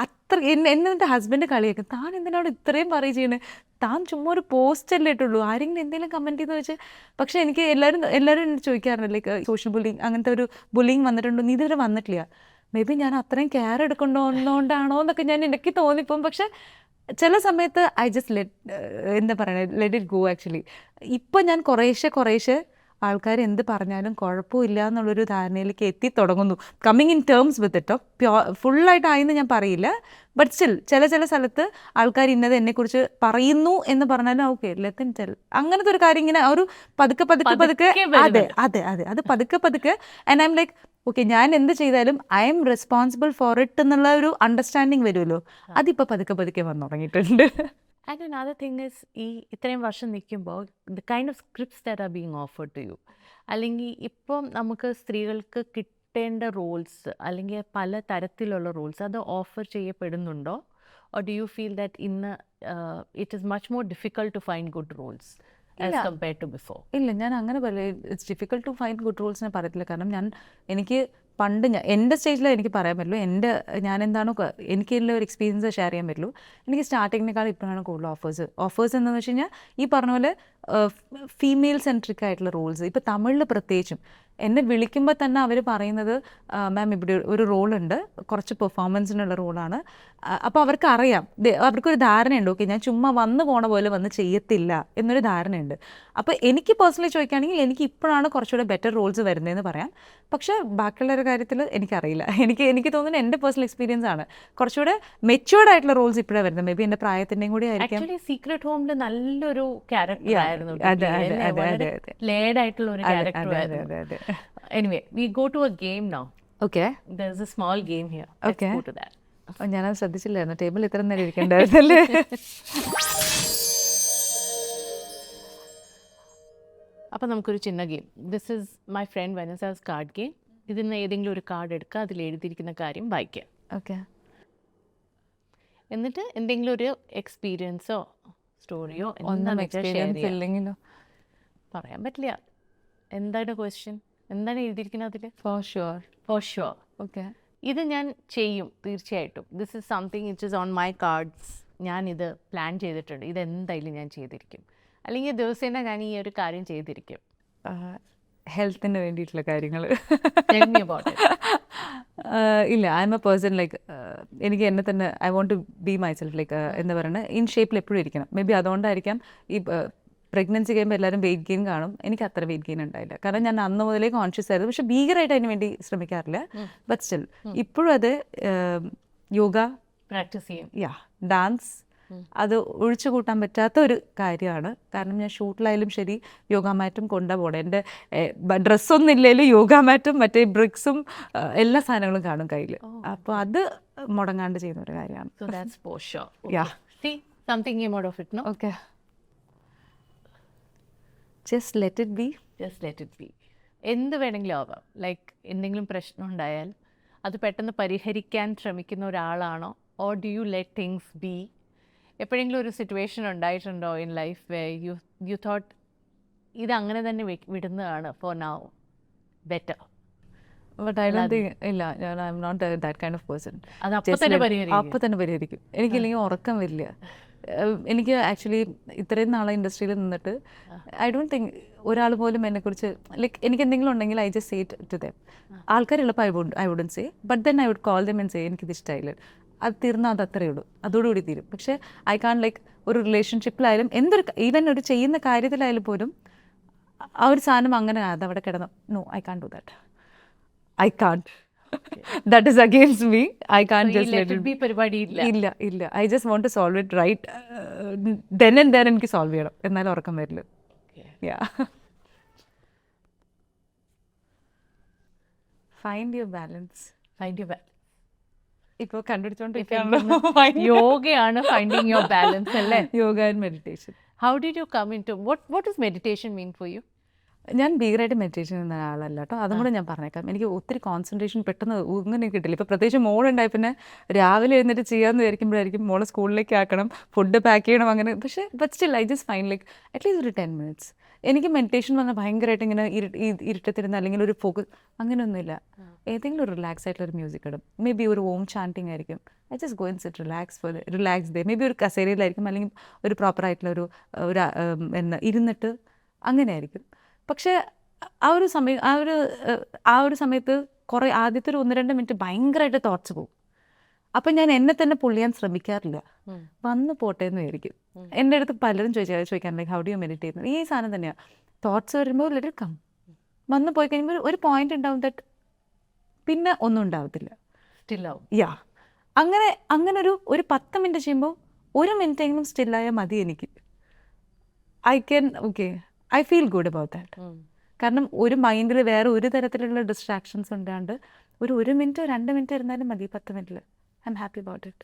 അത്ര എന്നെ എൻ്റെ ഹസ്ബൻഡ് കളിയാക്കും, താൻ എന്തിനാണ് ഇത്രയും പറയും ചെയ്യണേ, താൻ ചുമ്മാ ഒരു പോസ്റ്റ് അല്ലേ ഇട്ടുള്ളൂ, ആരെങ്കിലും എന്തെങ്കിലും കമൻറ്റ് ചെയ്തെന്ന് വെച്ച്. പക്ഷേ എനിക്ക് എല്ലാവരും എന്നോട് ചോദിക്കാറുണ്ട്, ലൈക്ക് സോഷ്യൽ ബുള്ളിങ് അങ്ങനത്തെ ഒരു ബുള്ളിങ് വന്നിട്ടുണ്ടോ? നീ ഇതുവരെ വന്നിട്ടില്ല. മേ ബി ഞാൻ അത്രയും കെയർ എടുക്കണ്ടോണ്ടാണോ എന്നൊക്കെ ഞാൻ എനിക്ക് തോന്നിപ്പോകും. പക്ഷേ ചില സമയത്ത് ഐ ജസ്റ്റ് എന്താ പറയുക, ലെറ്റ് ഇറ്റ് ഗോ. ആക്ച്വലി ഇപ്പോൾ ഞാൻ കുറേശ്ശെ ആൾക്കാർ എന്ത് പറഞ്ഞാലും കുഴപ്പമില്ല എന്നുള്ളൊരു ധാരണയിലേക്ക് എത്തി തുടങ്ങുന്നു. കമ്മിങ് ഇൻ ടേംസ് വിത്ത് ഇട്ടോ, ഫുള്ളായിട്ടായെന്ന് ഞാൻ പറയില്ല, ബട്ട് സ്റ്റിൽ ചില സ്ഥലത്ത് ആൾക്കാർ ഇന്നത് എന്നെക്കുറിച്ച് പറയുന്നു എന്ന് പറഞ്ഞാലും ഓക്കെ ലെറ്റ് ദം ടെൽ. അങ്ങനത്തെ ഒരു കാര്യം ഇങ്ങനെ ഒരു പതുക്കെ അതെ അത് പതുക്കെ and I M like okay, ഞാൻ എന്ത് ചെയ്താലും I M responsible for it എന്നുള്ള ഒരു അണ്ടർസ്റ്റാൻഡിങ് വരുമല്ലോ, അതിപ്പോൾ പതുക്കെ വന്നു തുടങ്ങിയിട്ടുണ്ട്. ആൻഡ് അനദർ തിങ് ഇസ്, ഈ ഇത്രയും വർഷം നിൽക്കുമ്പോൾ the kind of scripts that are being offered to you, അല്ലെങ്കിൽ ഇപ്പം നമുക്ക് സ്ത്രീകൾക്ക് കിട്ടേണ്ട റോൾസ് അല്ലെങ്കിൽ പല തരത്തിലുള്ള റോൾസ് അത് ഓഫർ ചെയ്യപ്പെടുന്നുണ്ടോ? Or do you feel that ഇന്ന് it is much more difficult to find good roles as compared to before? ഇല്ല, ഞാൻ അങ്ങനെ പറയില്ല. It's difficult to find good റോൾസിനെ പറയത്തില്ല. കാരണം എനിക്ക് പണ്ട് എൻ്റെ സ്റ്റേജിൽ എനിക്ക് പറയാൻ പറ്റുള്ളൂ, ഞാൻ എന്താണോ എനിക്കുള്ള ഒരു എക്സ്പീരിയൻസ് ഷെയർ ചെയ്യാൻ പറ്റുള്ളൂ. എനിക്ക് സ്റ്റാർട്ടിങ്ങിനേക്കാൾ ഇപ്പോഴാണ് കൂടുതൽ ഓഫേഴ്സ് എന്താണെന്ന് വെച്ച് കഴിഞ്ഞാൽ ഈ പറഞ്ഞ പോലെ ഫീമെയിൽ സെൻട്രിക് ആയിട്ടുള്ള റോൾസ്. ഇപ്പോൾ തമിഴിൽ പ്രത്യേകിച്ചും എന്നെ വിളിക്കുമ്പോൾ തന്നെ അവർ പറയുന്നത്, മാം ഇവിടെ ഒരു റോളുണ്ട്, കുറച്ച് പെർഫോമൻസിനുള്ള റോളാണ്. അപ്പോൾ അവർക്കറിയാം, അവർക്കൊരു ധാരണയുണ്ട്, ഓക്കെ ഞാൻ ചുമ്മാ വന്നു പോണ പോലെ വന്ന് ചെയ്യത്തില്ല എന്നൊരു ധാരണയുണ്ട്. അപ്പോൾ എനിക്ക് പേഴ്സണലി ചോദിക്കുകയാണെങ്കിൽ എനിക്ക് ഇപ്പോഴാണ് കുറച്ചുകൂടെ ബെറ്റർ റോൾസ് വരുന്നതെന്ന് പറയാം. പക്ഷേ ബാക്കിയുള്ളവരുടെ കാര്യത്തിൽ എനിക്കറിയില്ല. എനിക്ക് തോന്നുന്നത് എൻ്റെ പേഴ്സണൽ എക്സ്പീരിയൻസ് ആണ് കുറച്ചുകൂടെ മെച്യൂർഡ് ആയിട്ടുള്ള റോൾസ് ഇപ്പോഴാണ് വരുന്നത്. മേ ബി എൻ്റെ പ്രായത്തിൻ്റെയും കൂടി ആയിരിക്കാം. സീക്രട്ട് ഹോമിൽ നല്ലൊരു ക്യാരക്ടർ ആയിരുന്നു, ലേഡ് ആയിട്ടുള്ള ഒരു ക്യാരക്ടർ ആയിരുന്നു. Anyway, we go to a game now. Okay. There's a small game here. Okay. Let's go to that. ഞാനത് ശ്രദ്ധിച്ചില്ലായിരുന്നു, ടേബിൾ ഇത്ര നേരം ഇരിക്കണ്ടായിരുന്നല്ലേ. അപ്പോൾ നമുക്കൊരു ചിന്ന game. This is my friend Vanessa's card game. ഇതിൽ നിന്ന് ഏതെങ്കിലും ഒരു കാർഡ് എടുക്കുക, അതിൽ എഴുതിയിരിക്കുന്ന കാര്യം വായിക്കുക. ഓക്കെ. എന്നിട്ട് എന്തെങ്കിലും ഒരു എക്സ്പീരിയൻസോ സ്റ്റോറിയോ ഒന്നും എക്സ്പീരിയൻസ് ഇല്ലെങ്കിലോ പറയാൻ പറ്റില്ല. എന്താണ് ക്വസ്റ്റ്യൻ? എന്താണ് എഴുതിയിരിക്കുന്നത് അതിൽ? For sure. ഓക്കെ. ഇത് ഞാൻ ചെയ്യും തീർച്ചയായിട്ടും. This is something which is on my cards. ഞാനിത് പ്ലാൻ ചെയ്തിട്ടുണ്ട്, ഇതെന്തായാലും ഞാൻ ചെയ്തിരിക്കും, അല്ലെങ്കിൽ ദിവസേന ഞാൻ ഈ ഒരു കാര്യം ചെയ്തിരിക്കും. ഹെൽത്തിന് വേണ്ടിയിട്ടുള്ള കാര്യങ്ങൾ. ഇല്ല, I M a person like എനിക്ക് എന്നെ തന്നെ I want to be myself, like എന്താ പറയുന്നത്, ഇൻ ഷേപ്പിൽ എപ്പോഴും ഇരിക്കണം. മേ ബി അതുകൊണ്ടായിരിക്കാം ഈ പ്രഗ്നൻസി കഴിയുമ്പോൾ എല്ലാവരും വെയിറ്റ് ഗെയിൻ കാണും, എനിക്ക് അത്ര വെയിറ്റ് ഗെയിൻ ഉണ്ടായില്ല. കാരണം ഞാൻ അന്ന് മുതലേ കോൺഷ്യസ് ആയിരുന്നു, പക്ഷെ ഭീകരമായിട്ട് അതിന് വേണ്ടി ശ്രമിക്കാറില്ല. ബട്ട് സ്റ്റിൽ ഇപ്പോഴും അത് യോഗ പ്രാക്ടീസ് ചെയ്യും, ഡാൻസ്, അത് ഒഴിച്ചു കൂട്ടാൻ പറ്റാത്ത ഒരു കാര്യമാണ്. കാരണം ഞാൻ ഷൂട്ടിലായാലും ശരി യോഗ മാറ്റും കൊണ്ടാണ് പോകണം. എൻ്റെ ഡ്രസ്സൊന്നും ഇല്ലെങ്കിലും യോഗ മാറ്റും മറ്റേ ബ്രിക്സും എല്ലാ സാധനങ്ങളും കാണും കയ്യിൽ. അപ്പോൾ അത് മുടങ്ങാണ്ട് ചെയ്യുന്ന ഒരു കാര്യമാണ്. So that's for sure. Okay. See, something came out of it, no? Okay. Just let it be. Just let it be. എന്ത് വേണമെങ്കിലും ആവാം. ലൈക്ക് എന്തെങ്കിലും പ്രശ്നം ഉണ്ടായാൽ അത് പെട്ടെന്ന് പരിഹരിക്കാൻ ശ്രമിക്കുന്ന ഒരാളാണോ? Or do you let things be? എപ്പോഴെങ്കിലും ഒരു സിറ്റുവേഷൻ ഉണ്ടായിട്ടുണ്ടോ in life where you thought ഇത് അങ്ങനെ തന്നെ വിടുന്നതാണ് for now better? But I don't think, ഇല്ല, I M not that kind of person. അത് അപ്പോൾ തന്നെ പരിഹരിക്കും. എനിക്കില്ലെങ്കിൽ ഉറക്കം വരില്ല. എനിക്ക് ആക്ച്വലി ഇത്രയും നാളെ ഇൻഡസ്ട്രിയിൽ നിന്നിട്ട് ഐ ഡോണ്ട് തിങ്ക് ഒരാൾ പോലും എന്നെക്കുറിച്ച് ലൈക്ക് എനിക്ക് എന്തെങ്കിലും ഉണ്ടെങ്കിൽ I just say to them. ആൾക്കാർ എളുപ്പം I wouldn't say, but then I would call them and say എനിക്കിത് ഇഷ്ടമായില്ല. അത് തീർന്നാൽ അത് അത്രയേ ഉള്ളൂ, അതോടുകൂടി തീരും. പക്ഷേ ഐ കാൺ ലൈക്ക് ഒരു റിലേഷൻഷിപ്പിലായാലും ഈവൻ ഒരു ചെയ്യുന്ന കാര്യത്തിലായാലും പോലും ആ ഒരു സാധനം അങ്ങനെ അതവിടെ കിടന്നു. No, I can't do that. I can't. That is against me. I can't just let it be. പരിപാടി ഇല്ല. ഇല്ല ഇല്ല, I just want to solve it right then and then. എനിക്ക് സോൾവ് ചെയ്യണം, എന്നാലും ഉറക്കം വരില്ല. Yeah. Find your balance. Find your ഇപ്പോൾ കണ്ടുപിടിച്ചോണ്ടിരിക്കുകയാണല്ലോ. യോഗയാണ് ഫൈൻഡിങ് യുവർ ബാലൻസ് അല്ലേ? Yoga and meditation. How did you come into what does meditation mean for you? ഞാൻ ഭീകരമായിട്ട് മെഡിറ്റേഷൻ ചെയ്യുന്ന ആളല്ല കേട്ടോ, അതും കൂടെ ഞാൻ പറഞ്ഞേക്കാം. എനിക്ക് ഒത്തിരി കോൺസെൻട്രേഷൻ പെട്ടെന്ന് ഇങ്ങനെ കിട്ടില്ല. ഇപ്പോൾ പ്രത്യേകിച്ച് മോളുണ്ടായി പിന്നെ രാവിലെ എഴുന്നേറ്റ് ചെയ്യാമെന്ന് വിചാരിക്കുമ്പോഴായിരിക്കും മോളെ സ്കൂളിലേക്ക് ആക്കണം, ഫുഡ് പാക്ക് ചെയ്യണം, അങ്ങനെ. പക്ഷേ but still I just find like at least ഒരു 10 minutes. എനിക്ക് മെഡിറ്റേഷൻ പറഞ്ഞാൽ ഭയങ്കരമായിട്ട് ഇങ്ങനെ ഇരുട്ടത്തിരുന്ന് അല്ലെങ്കിൽ ഒരു ഫോക്കസ് അങ്ങനെയൊന്നുമില്ല. ഏതെങ്കിലും ഒരു റിലാക്സ് ആയിട്ടുള്ള ഒരു മ്യൂസിക് ഇടും. മേ ബി ഒരു ഓം ചാൻറ്റിങ് ആയിരിക്കും. I just go and sit relax day. May be ഒരു കസേരയിലായിരിക്കും, അല്ലെങ്കിൽ ഒരു പ്രോപ്പറായിട്ടുള്ള ഒരു ഇരുന്നിട്ട് അങ്ങനെ ആയിരിക്കും. പക്ഷേ ആ ഒരു സമയത്ത് കുറേ ആദ്യത്തെ ഒരു 1-2 മിനിറ്റ് ഭയങ്കരമായിട്ട് തോട്ട്സ് പോകും. അപ്പം ഞാൻ എന്നെ തന്നെ പൊള്ളിയാൻ ശ്രമിക്കാറില്ല, വന്ന് പോട്ടെ എന്ന് വിചാരിക്കും. എൻ്റെ അടുത്ത് പലരും ചോദിക്കാൻ like how do U meditate. ഈ സാധനം തന്നെയാണ്. തോട്ട്സ് വരുമ്പോൾ ലെറ്റ് ഇറ്റ് കം. വന്ന് പോയി കഴിയുമ്പോൾ ഒരു പോയിന്റ് ഉണ്ടാവും ദാറ്റ് പിന്നെ ഒന്നും ഉണ്ടാവത്തില്ല, സ്റ്റില്ലാവും. യാ. അങ്ങനെ ഒരു 10 മിനിറ്റ് ചെയ്യുമ്പോൾ 1 മിനിറ്റ് എങ്കിലും സ്റ്റില്ലായാൽ മതി എനിക്ക്. I feel good about that. കാരണം ഒരു മൈൻഡിൽ വേറെ ഒരു തരത്തിലുള്ള ഡിസ്ട്രാക്ഷൻസ് ഉണ്ടാണ്ട് ഒരു 1 മിനിറ്റോ 2 മിനിറ്റോ ഇരുന്നാലും മതി. 10 മിനിറ്റിൽ I am happy about it.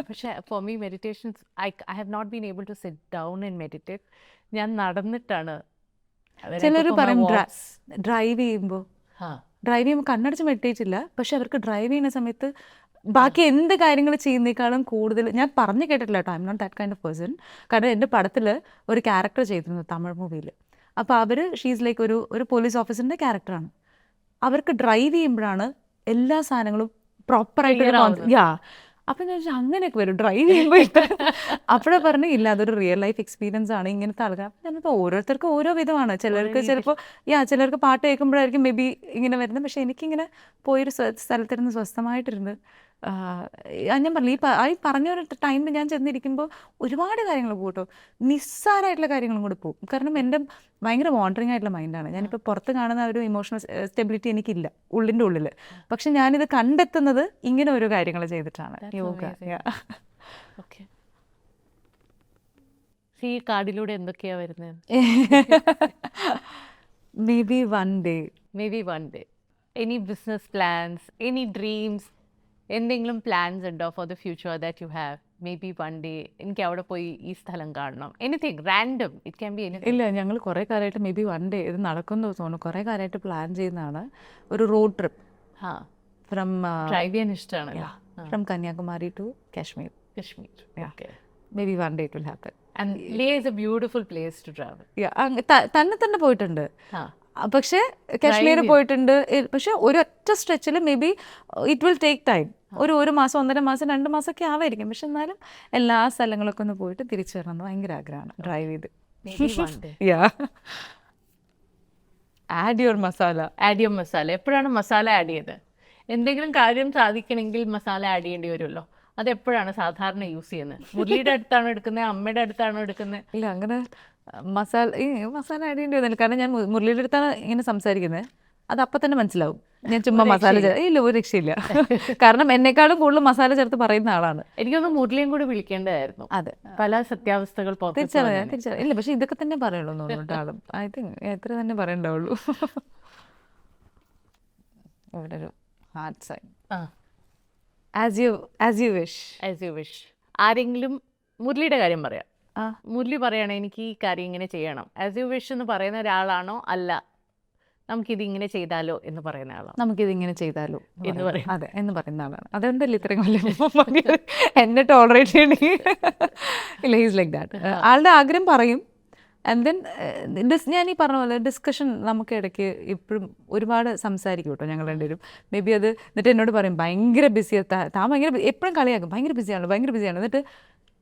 പക്ഷേ for me meditations I have not been able to sit down and meditate. ഞാൻ നടന്നിട്ടാണ്. ചിലർ പറയും ഡ്രൈവ് ചെയ്യുമ്പോൾ കണ്ണടച്ച് മെഡിറ്റേറ്റ് ഇല്ല, പക്ഷെ അവർക്ക് ഡ്രൈവ് ചെയ്യുന്ന സമയത്ത് ബാക്കി എന്ത് കാര്യങ്ങൾ ചെയ്യുന്നേക്കാളും കൂടുതൽ ഞാൻ പറഞ്ഞു കേട്ടിട്ടില്ല കേട്ടോ. I M not that kind of person. കാരണം എൻ്റെ പടത്തിൽ ഒരു ക്യാരക്ടർ ചെയ്തിരുന്നു തമിഴ് മൂവിയിൽ. അപ്പോൾ ഷീസ് ലൈക്ക് ഒരു പോലീസ് ഓഫീസറിൻ്റെ ക്യാരക്ടറാണ്. അവർക്ക് ഡ്രൈവ് ചെയ്യുമ്പോഴാണ് എല്ലാ സാധനങ്ങളും പ്രോപ്പറായിട്ട് യാ. അപ്പം ഞാൻ ചോദിച്ചാൽ അങ്ങനെയൊക്കെ വരും ഡ്രൈവ് ചെയ്യുമ്പോൾ. അപ്പോഴേ പറഞ്ഞു ഇല്ല, അതൊരു റിയൽ ലൈഫ് എക്സ്പീരിയൻസ് ആണ് ഇങ്ങനത്തെ ആൾക്കാർ. അപ്പം ഞാനിപ്പോൾ ഓരോരുത്തർക്കും ഓരോ വിധമാണ്. ചിലർക്ക് പാട്ട് കേൾക്കുമ്പോഴായിരിക്കും മേ ബി ഇങ്ങനെ വരുന്നത്. പക്ഷേ എനിക്കിങ്ങനെ പോയൊരു സ്ഥലത്തിരുന്ന് സ്വസ്ഥമായിട്ടിരുന്ന് ഞാൻ പറഞ്ഞു ഈ പറഞ്ഞ ഒരു ടൈമിൽ ഞാൻ ചെന്നിരിക്കുമ്പോൾ ഒരുപാട് കാര്യങ്ങൾ പോകും കേട്ടോ. നിസ്സാരമായിട്ടുള്ള കാര്യങ്ങളും കൂടി പോകും. കാരണം എൻ്റെ ഭയങ്കര വാണ്ടറിങ് ആയിട്ടുള്ള മൈൻഡാണ്. ഞാനിപ്പോൾ പുറത്ത് കാണുന്ന ഒരു ഇമോഷണൽ സ്റ്റെബിലിറ്റി എനിക്കില്ല ഉള്ളിൻ്റെ ഉള്ളിൽ. പക്ഷെ ഞാനിത് കണ്ടെത്തുന്നത് ഇങ്ങനെ ഓരോ കാര്യങ്ങൾ ചെയ്തിട്ടാണ്. യോഗ. ഓക്കെ. ഈ കാർഡിലൂടെ എന്തൊക്കെയാ വരുന്നത്? Maybe one day. Any business plans, any dreams, എന്തെങ്കിലും പ്ലാൻസ് ഉണ്ടോ for the future that you have? Maybe one day എനിക്ക് അവിടെ പോയി ഈ സ്ഥലം കാണണം. Anything random, it can be anything. ഇല്ല, ഞങ്ങൾ കുറേ കാലമായിട്ട് മേ ബി വൺ ഡേ ഇത് നടക്കുമെന്ന് തോന്നുന്നു. കുറേ കാലമായിട്ട് പ്ലാൻ ചെയ്യുന്നതാണ് ഒരു റോഡ് ട്രിപ്പ്. ഫ്രം ഡ്രൈവ് ചെയ്യാൻ ഇഷ്ടമാണ്. From Kanyakumari to Kashmir. Okay. Maybe one day it will happen. And Leh is a beautiful place to travel. തന്നെ പോയിട്ടുണ്ട്. പക്ഷേ കാശ്മീർ പോയിട്ടുണ്ട്. പക്ഷെ ഒരൊറ്റ സ്ട്രെച്ചിൽ may be it will take time. ഒരു മാസം 1.5 മാസം 2 മാസമൊക്കെ ആവായിരിക്കും. പക്ഷെ എന്നാലും എല്ലാ സ്ഥലങ്ങളൊക്കെ ഒന്ന് പോയിട്ട് തിരിച്ചു വരണം ഭയങ്കര ആഗ്രഹമാണ് ഡ്രൈവ് ചെയ്ത്. Add your masala. എപ്പോഴാണ് മസാല ആഡ് ചെയ്തത്? എന്തെങ്കിലും കാര്യം സാധിക്കണമെങ്കിൽ മസാല ആഡ് ചെയ്യേണ്ടി വരുമല്ലോ. അതെപ്പോഴാണ് സാധാരണ യൂസ് ചെയ്യുന്നത്? മുരളിയുടെ അടുത്താണോ എടുക്കുന്നത്, അമ്മയുടെ അടുത്താണോ എടുക്കുന്നത്? ഇല്ല, അങ്ങനെ മസാല ആഡ് ചെയ്യേണ്ടി വന്നില്ല. കാരണം ഞാൻ മുരളിയുടെ അടുത്താണ് ഇങ്ങനെ സംസാരിക്കുന്നത്. അത് അപ്പം തന്നെ മനസ്സിലാവും ഞാൻ ചുമ്മാ മസാല ഇല്ല, ഒരു രക്ഷയില്ല. കാരണം എന്നെക്കാളും കൂടുതൽ മസാല ചേർത്ത് പറയുന്ന ആളാണ്. എനിക്കൊന്ന് മുരളിയും കൂടി വിളിക്കേണ്ടതായിരുന്നു. അതെ, പല സത്യാവസ്ഥകൾ തിരിച്ചറിയാം. ഇല്ല, പക്ഷെ ഇതൊക്കെ തന്നെ പറയുള്ളൂ എന്ന് തോന്നുന്നു ആളും. ഐ തിങ്ക് എത്ര തന്നെ പറയണ്ടാവുള്ളൂ. ഇവിടെ ഒരു heart sign. As you wish. ആരെങ്കിലും മുരളിയുടെ കാര്യം പറയാം. മുരളി പറയണേ എനിക്ക് ഈ കാര്യം ഇങ്ങനെ ചെയ്യണം, ആസ് യു വിഷ് എന്ന് പറയുന്ന ഒരാളാണോ, അല്ല നമുക്കിത് ഇങ്ങനെ ചെയ്താലോ എന്ന് പറയുന്ന ആളാണ്? നമുക്കിതിങ്ങനെ ചെയ്താലോ എന്ന് പറയും. അതെ എന്ന് പറയുന്ന ആളാണ്. അതുകൊണ്ടല്ലേ ഇത്രയും കൊല്ലം എന്നെ ടോളറേറ്റ് ചെയ്യണമെങ്കിൽ. ഇല്ല, ഹീസ് ലൈക്ക് ദാറ്റ്. ആളുടെ ആഗ്രഹം പറയും. ആൻഡ് ദെൻ ഞാൻ ഈ പറഞ്ഞ പോലെ ഡിസ്കഷൻ നമുക്ക് ഇടയ്ക്ക് ഇപ്പോഴും ഒരുപാട് സംസാരിക്കും കേട്ടോ ഞങ്ങൾ രണ്ടുപേരും. മേ ബി അത് എന്നിട്ട് എന്നോട് പറയും ഭയങ്കര ബിസിയാണ് താൻ, ഭയങ്കര എപ്പോഴും കളിയാക്കും, ഭയങ്കര ബിസിയാണ്. എന്നിട്ട്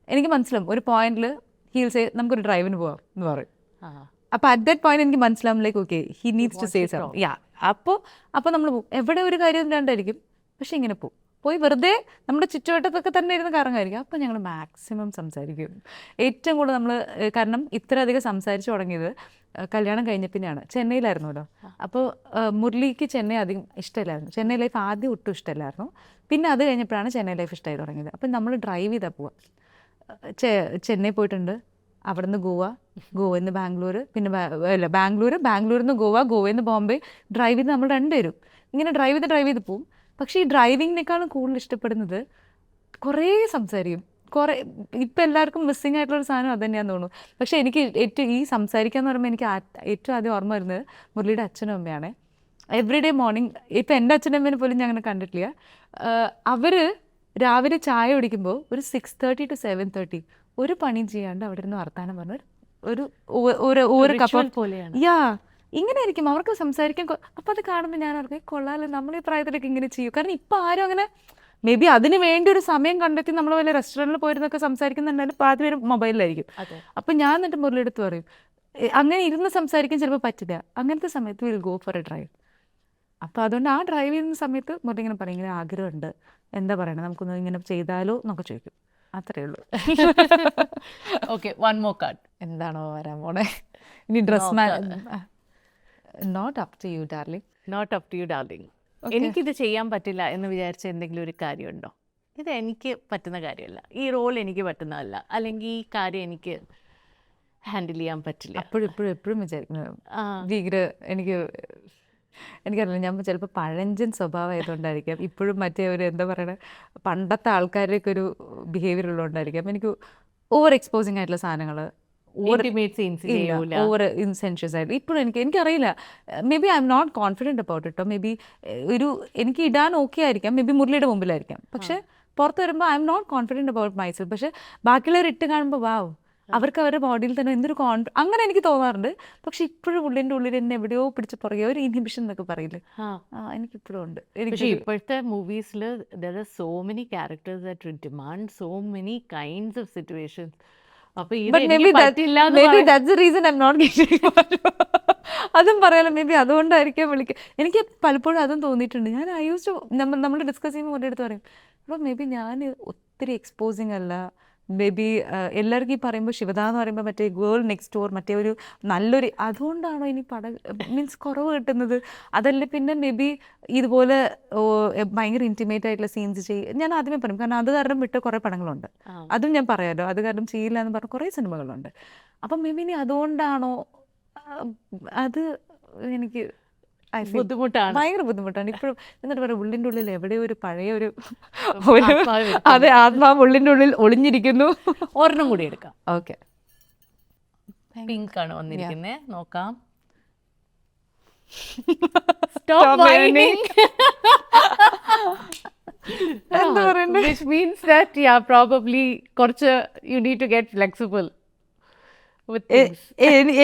എനിക്ക് മനസ്സിലാവും ഒരു പോയിന്റിൽ ഹീൽ സേ നമുക്കൊരു ഡ്രൈവിന് പോവാം എന്ന് പറയും. അപ്പോൾ അറ്റ് ദാറ്റ് പോയിന്റ് എനിക്ക് മനസ്സിലാവും like okay he needs to say some. അപ്പോൾ നമ്മൾ പോകും. എവിടെ ഒരു കാര്യം ഇല്ലാണ്ടായിരിക്കും, പക്ഷെ ഇങ്ങനെ പോകും. പോയി വെറുതെ നമ്മുടെ ചുറ്റുവട്ടത്തൊക്കെ തന്നെ ഇരുന്ന് കറങ്ങായിരിക്കും. അപ്പോൾ ഞങ്ങൾ മാക്സിമം സംസാരിക്കും. ഏറ്റവും കൂടുതൽ നമ്മൾ കാരണം ഇത്രയധികം സംസാരിച്ച് തുടങ്ങിയത് കല്യാണം കഴിഞ്ഞ പിന്നെയാണ്. ചെന്നൈയിലായിരുന്നല്ലോ. അപ്പോൾ മുരളിക്ക് ചെന്നൈ അധികം ഇഷ്ടമില്ലായിരുന്നു. ചെന്നൈ ലൈഫ് ആദ്യം ഒട്ടും ഇഷ്ടമില്ലായിരുന്നു. പിന്നെ അത് കഴിഞ്ഞപ്പോഴാണ് ചെന്നൈ ലൈഫ് ഇഷ്ടമായി തുടങ്ങിയത്. അപ്പം നമ്മൾ ഡ്രൈവ് ചെയ്താൽ പോവാം. ചെന്നൈ പോയിട്ടുണ്ട്, അവിടെ നിന്ന് ഗോവയിൽ നിന്ന് ബാംഗ്ലൂർ, പിന്നെ ബാംഗ്ലൂരിൽ നിന്ന് ഗോവയിൽ നിന്ന് ബോംബെ ഡ്രൈവ് ചെയ്ത് നമ്മൾ രണ്ടുപേരും ഇങ്ങനെ ഡ്രൈവ് ചെയ്ത് പോവും. പക്ഷേ ഈ ഡ്രൈവിങ്ങിനേക്കാളും കൂടുതൽ ഇഷ്ടപ്പെടുന്നത് കുറേ സംസാരിക്കും. ഇപ്പം എല്ലാവർക്കും മിസ്സിങ് ആയിട്ടുള്ളൊരു സാധനം അത് തന്നെയാണെന്ന് തോന്നുന്നു. പക്ഷേ എനിക്ക് ഏറ്റവും ഈ സംസാരിക്കുക എന്ന് പറയുമ്പോൾ എനിക്ക് ഏറ്റവും ആദ്യം ഓർമ്മ വരുന്നത് മുരളിയുടെ അച്ഛനും അമ്മയാണ്. എവറി ഡേ മോർണിംഗ്, ഇപ്പം എൻ്റെ അച്ഛനും അമ്മേനെ പോലും ഞാൻ അങ്ങനെ കണ്ടിട്ടില്ല. അവർ രാവിലെ ചായ കുടിക്കുമ്പോൾ ഒരു 6:30 to 7:30 ഒരു പണിയും ചെയ്യാണ്ട് അവിടെ ഇരുന്ന് വർത്താനം പറഞ്ഞ് ഒരു കപ്പ് പോലെയാണ്. ഇങ്ങനെ ആയിരിക്കും അവർക്ക് സംസാരിക്കാൻ. അപ്പം അത് കാണുമ്പോൾ ഞാൻ ഓർക്കും കൊള്ളാലോ, നമ്മൾ ഈ പ്രായത്തിലൊക്കെ ഇങ്ങനെ ചെയ്യും. കാരണം ഇപ്പം ആരും അങ്ങനെ മേ ബി അതിന് വേണ്ടി ഒരു സമയം കണ്ടെത്തി നമ്മൾ വല്ല റെസ്റ്റോറൻറ്റിൽ പോയിരുന്നൊക്കെ സംസാരിക്കുന്നുണ്ടായാലും പാതി പേര് മൊബൈലിലായിരിക്കും. അപ്പം ഞാൻ എന്നിട്ട് മുരളിയെടുത്ത് പറയും അങ്ങനെ ഇരുന്ന് സംസാരിക്കാൻ ചിലപ്പോൾ പറ്റില്ല, അങ്ങനത്തെ സമയത്ത് will go for A drive. അപ്പോൾ അതുകൊണ്ട് ആ ഡ്രൈവ് ചെയ്യുന്ന സമയത്ത് മുരളി ഇങ്ങനെ പറയും, ഇങ്ങനെ ആഗ്രഹമുണ്ട്, എന്താ പറയണത്, നമുക്കൊന്ന് ഇങ്ങനെ ചെയ്താലോ എന്നൊക്കെ ചോദിക്കും. അത്രേ ഉള്ളൂ. Okay, one more card. എന്താണോ വരാൻ പോണേ ഇനി? Dress not up to you darling. Not up to you darling. എനിക്കിത് ചെയ്യാൻ പറ്റില്ല എന്ന് വിചാരിച്ച എന്തെങ്കിലും ഒരു കാര്യമുണ്ടോ? ഇത് എനിക്ക് പറ്റുന്ന കാര്യമല്ല, ഈ റോൾ എനിക്ക് പറ്റുന്നതല്ല, അല്ലെങ്കിൽ ഈ കാര്യം എനിക്ക് ഹാൻഡിൽ ചെയ്യാൻ പറ്റില്ല. എപ്പോഴും വിചാരിക്കുന്നത് ഭീകര എനിക്കറിയില്ല, ഞാൻ ചിലപ്പോൾ പഴഞ്ചൻ സ്വഭാവമായതുകൊണ്ടായിരിക്കാം. ഇപ്പോഴും മറ്റേ ഒരു എന്താ പറയണ പണ്ടത്തെ ആൾക്കാരുടെയൊക്കെ ഒരു ബിഹേവിയർ ഉള്ളതുകൊണ്ടായിരിക്കാം. എനിക്ക് ഓവർ എക്സ്പോസിങ് ആയിട്ടുള്ള സാധനങ്ങൾ, ഓവർ ഇൻസെൻഷ്യസ് ആയിട്ട് ഇപ്പോഴും എനിക്കറിയില്ല. Maybe I M not confident about ഇട്ടോ. മേ ബി എനിക്ക് ഇടാൻ ഓക്കെ ആയിരിക്കാം, മേ ബി മുരളിയുടെ മുമ്പിലായിരിക്കാം. പക്ഷെ പുറത്ത് വരുമ്പോൾ I M not confident about myself. പക്ഷെ ബാക്കിയുള്ളവർ ഇട്ട് കാണുമ്പോൾ വാവ്, അവർക്ക് അവരുടെ ബോഡിയിൽ തന്നെ എന്തൊരു അങ്ങനെ എനിക്ക് തോന്നാറുണ്ട്. പക്ഷെ ഇപ്പോഴും ഉള്ളിൻ്റെ ഉള്ളിൽ എന്നെ എവിടെയോ പിടിച്ച് പുറകെ ഒരു ഇൻഹിബിഷൻ എന്നൊക്കെ പറയില്ലേ, എനിക്കിപ്പോഴും ഉണ്ട്. പക്ഷേ ഇപ്പോഴത്തെ മൂവീസിൽ there are so many characters that demand so many kinds of situations. അപ്പോൾ അതും പറയാലോ, മേ ബി അതുകൊണ്ടായിരിക്കാം എനിക്ക് പലപ്പോഴും അതും തോന്നിയിട്ടുണ്ട്. ഞാൻ നമ്മൾ ഡിസ്കസ് ചെയ്യുമ്പോൾ ഒരു അടുത്ത് പറയും, അപ്പോൾ മേ ബി ഞാൻ ഒത്തിരി എക്സ്പോസിങ് അല്ല. മേ ബി എല്ലാവർക്കും ഈ പറയുമ്പോൾ ശിവദ എന്ന് പറയുമ്പോൾ മറ്റേ ഗേൾ നെക്സ്റ്റ് ഡോർ, മറ്റേ ഒരു നല്ലൊരു, അതുകൊണ്ടാണോ ഇനി മീൻസ് കുറവ് കിട്ടുന്നത്? അതല്ല പിന്നെ മേ ബി ഇതുപോലെ ഭയങ്കര ഇൻറ്റിമേറ്റ് ആയിട്ടുള്ള സീൻസ് ഞാൻ ആദ്യമേ പറയും. കാരണം അത് കാരണം വിട്ട കുറേ പടങ്ങളുണ്ട്, അതും ഞാൻ പറയാമല്ലോ. അത് കാരണം ചെയ്യില്ല എന്ന് പറഞ്ഞ കുറേ സിനിമകളുണ്ട്. അപ്പം മേ ബി ഇനി അതുകൊണ്ടാണോ അത് എനിക്ക് ബുദ്ധിമുട്ടാണ്, ഭയങ്കര ബുദ്ധിമുട്ടാണ് ഇപ്പോഴും. എന്നിട്ട് പറയാം ഉള്ളിൻ്റെ ഉള്ളിൽ എവിടെയോ ഒരു പഴയ ഒരു അതെ ആത്മാവ് ഉള്ളിൻ്റെ ഉള്ളിൽ ഒളിഞ്ഞിരിക്കുന്നു. ഒരെണ്ണം കൂടി എടുക്കാം. ഓക്കെ, പിങ്ക് ആണ് വന്നിരിക്കുന്നത്, നോക്കാം. എന്താ പറയണ്ടേ? Which means that probably കുറച്ച് you need to get flexible.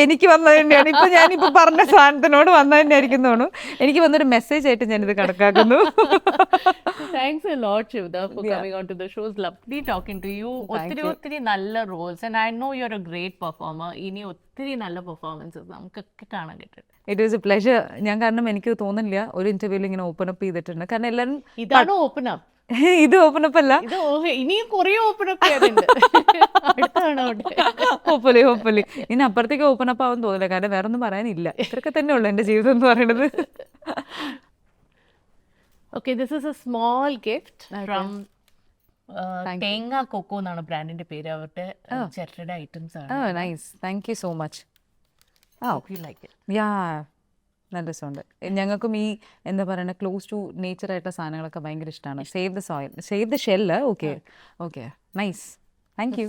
എനിക്ക് വന്നത് തന്നെയാണ് ഇപ്പൊ ഞാനിപ്പോ പറഞ്ഞ സാധനത്തിനോട് വന്നത് തന്നെയായിരിക്കും തോന്നുന്നു. എനിക്ക് വന്നൊരു മെസ്സേജ് ആയിട്ട് ഞാനിത് കണക്കാക്കുന്നു. Thanks a lot, Shivda, for coming on to the show. It's lovely talking to you. ഒത്തിരി നല്ല Rolls, and I know you're a great performer. ഇനി ഒത്തിരി നല്ല പെർഫോമൻസസ് നമുക്കൊക്കെ കാണാൻ കിട്ടും. It was A pleasure. ഞാൻ കാരണം എനിക്ക് തോന്നുന്നില്ല ഒരു ഇന്റർവ്യൂവിൽ ഇങ്ങനെ ഓപ്പൺ അപ്പ് ചെയ്തിട്ടുണ്ട്. കാരണം എല്ലാവരും ഇതാണ് ഓപ്പൺ അപ്പ്, ഇത് ഓപ്പൺ അപ്പ് അല്ല, ഇനിയും കുറേ ഓപ്പൺ അപ്പ് ചെയ്യാറുണ്ട്. ഹോപ്പ്ഫുള്ളി ഇനി അപ്പുറത്തേക്ക് ഓപ്പൺ അപ്പ് ആവാൻ തോന്നില്ല. കാരണം വേറെ ഒന്നും പറയാനില്ല, ഇത്രയൊക്കെ തന്നെ ഉള്ളു എൻ്റെ ജീവിതം എന്ന് പറയുന്നത്. Okay, this is A small gift from തേങ്ങ കൊക്കോ എന്നാണ് ബ്രാൻഡിന്റെ പേര്. അവരുടെ ചിരട്ടയുടെ ഐറ്റംസ് ആണ്. Nice, thank you so much. നല്ല രസമുണ്ട്. ഞങ്ങൾക്കും ഈ എന്താ പറയുക ക്ലോസ് ടു നേച്ചർ ആയിട്ടുള്ള സാധനങ്ങളൊക്കെ ഭയങ്കര ഇഷ്ടമാണ്. Save the soil, save the shell. Okay, nice, thank you.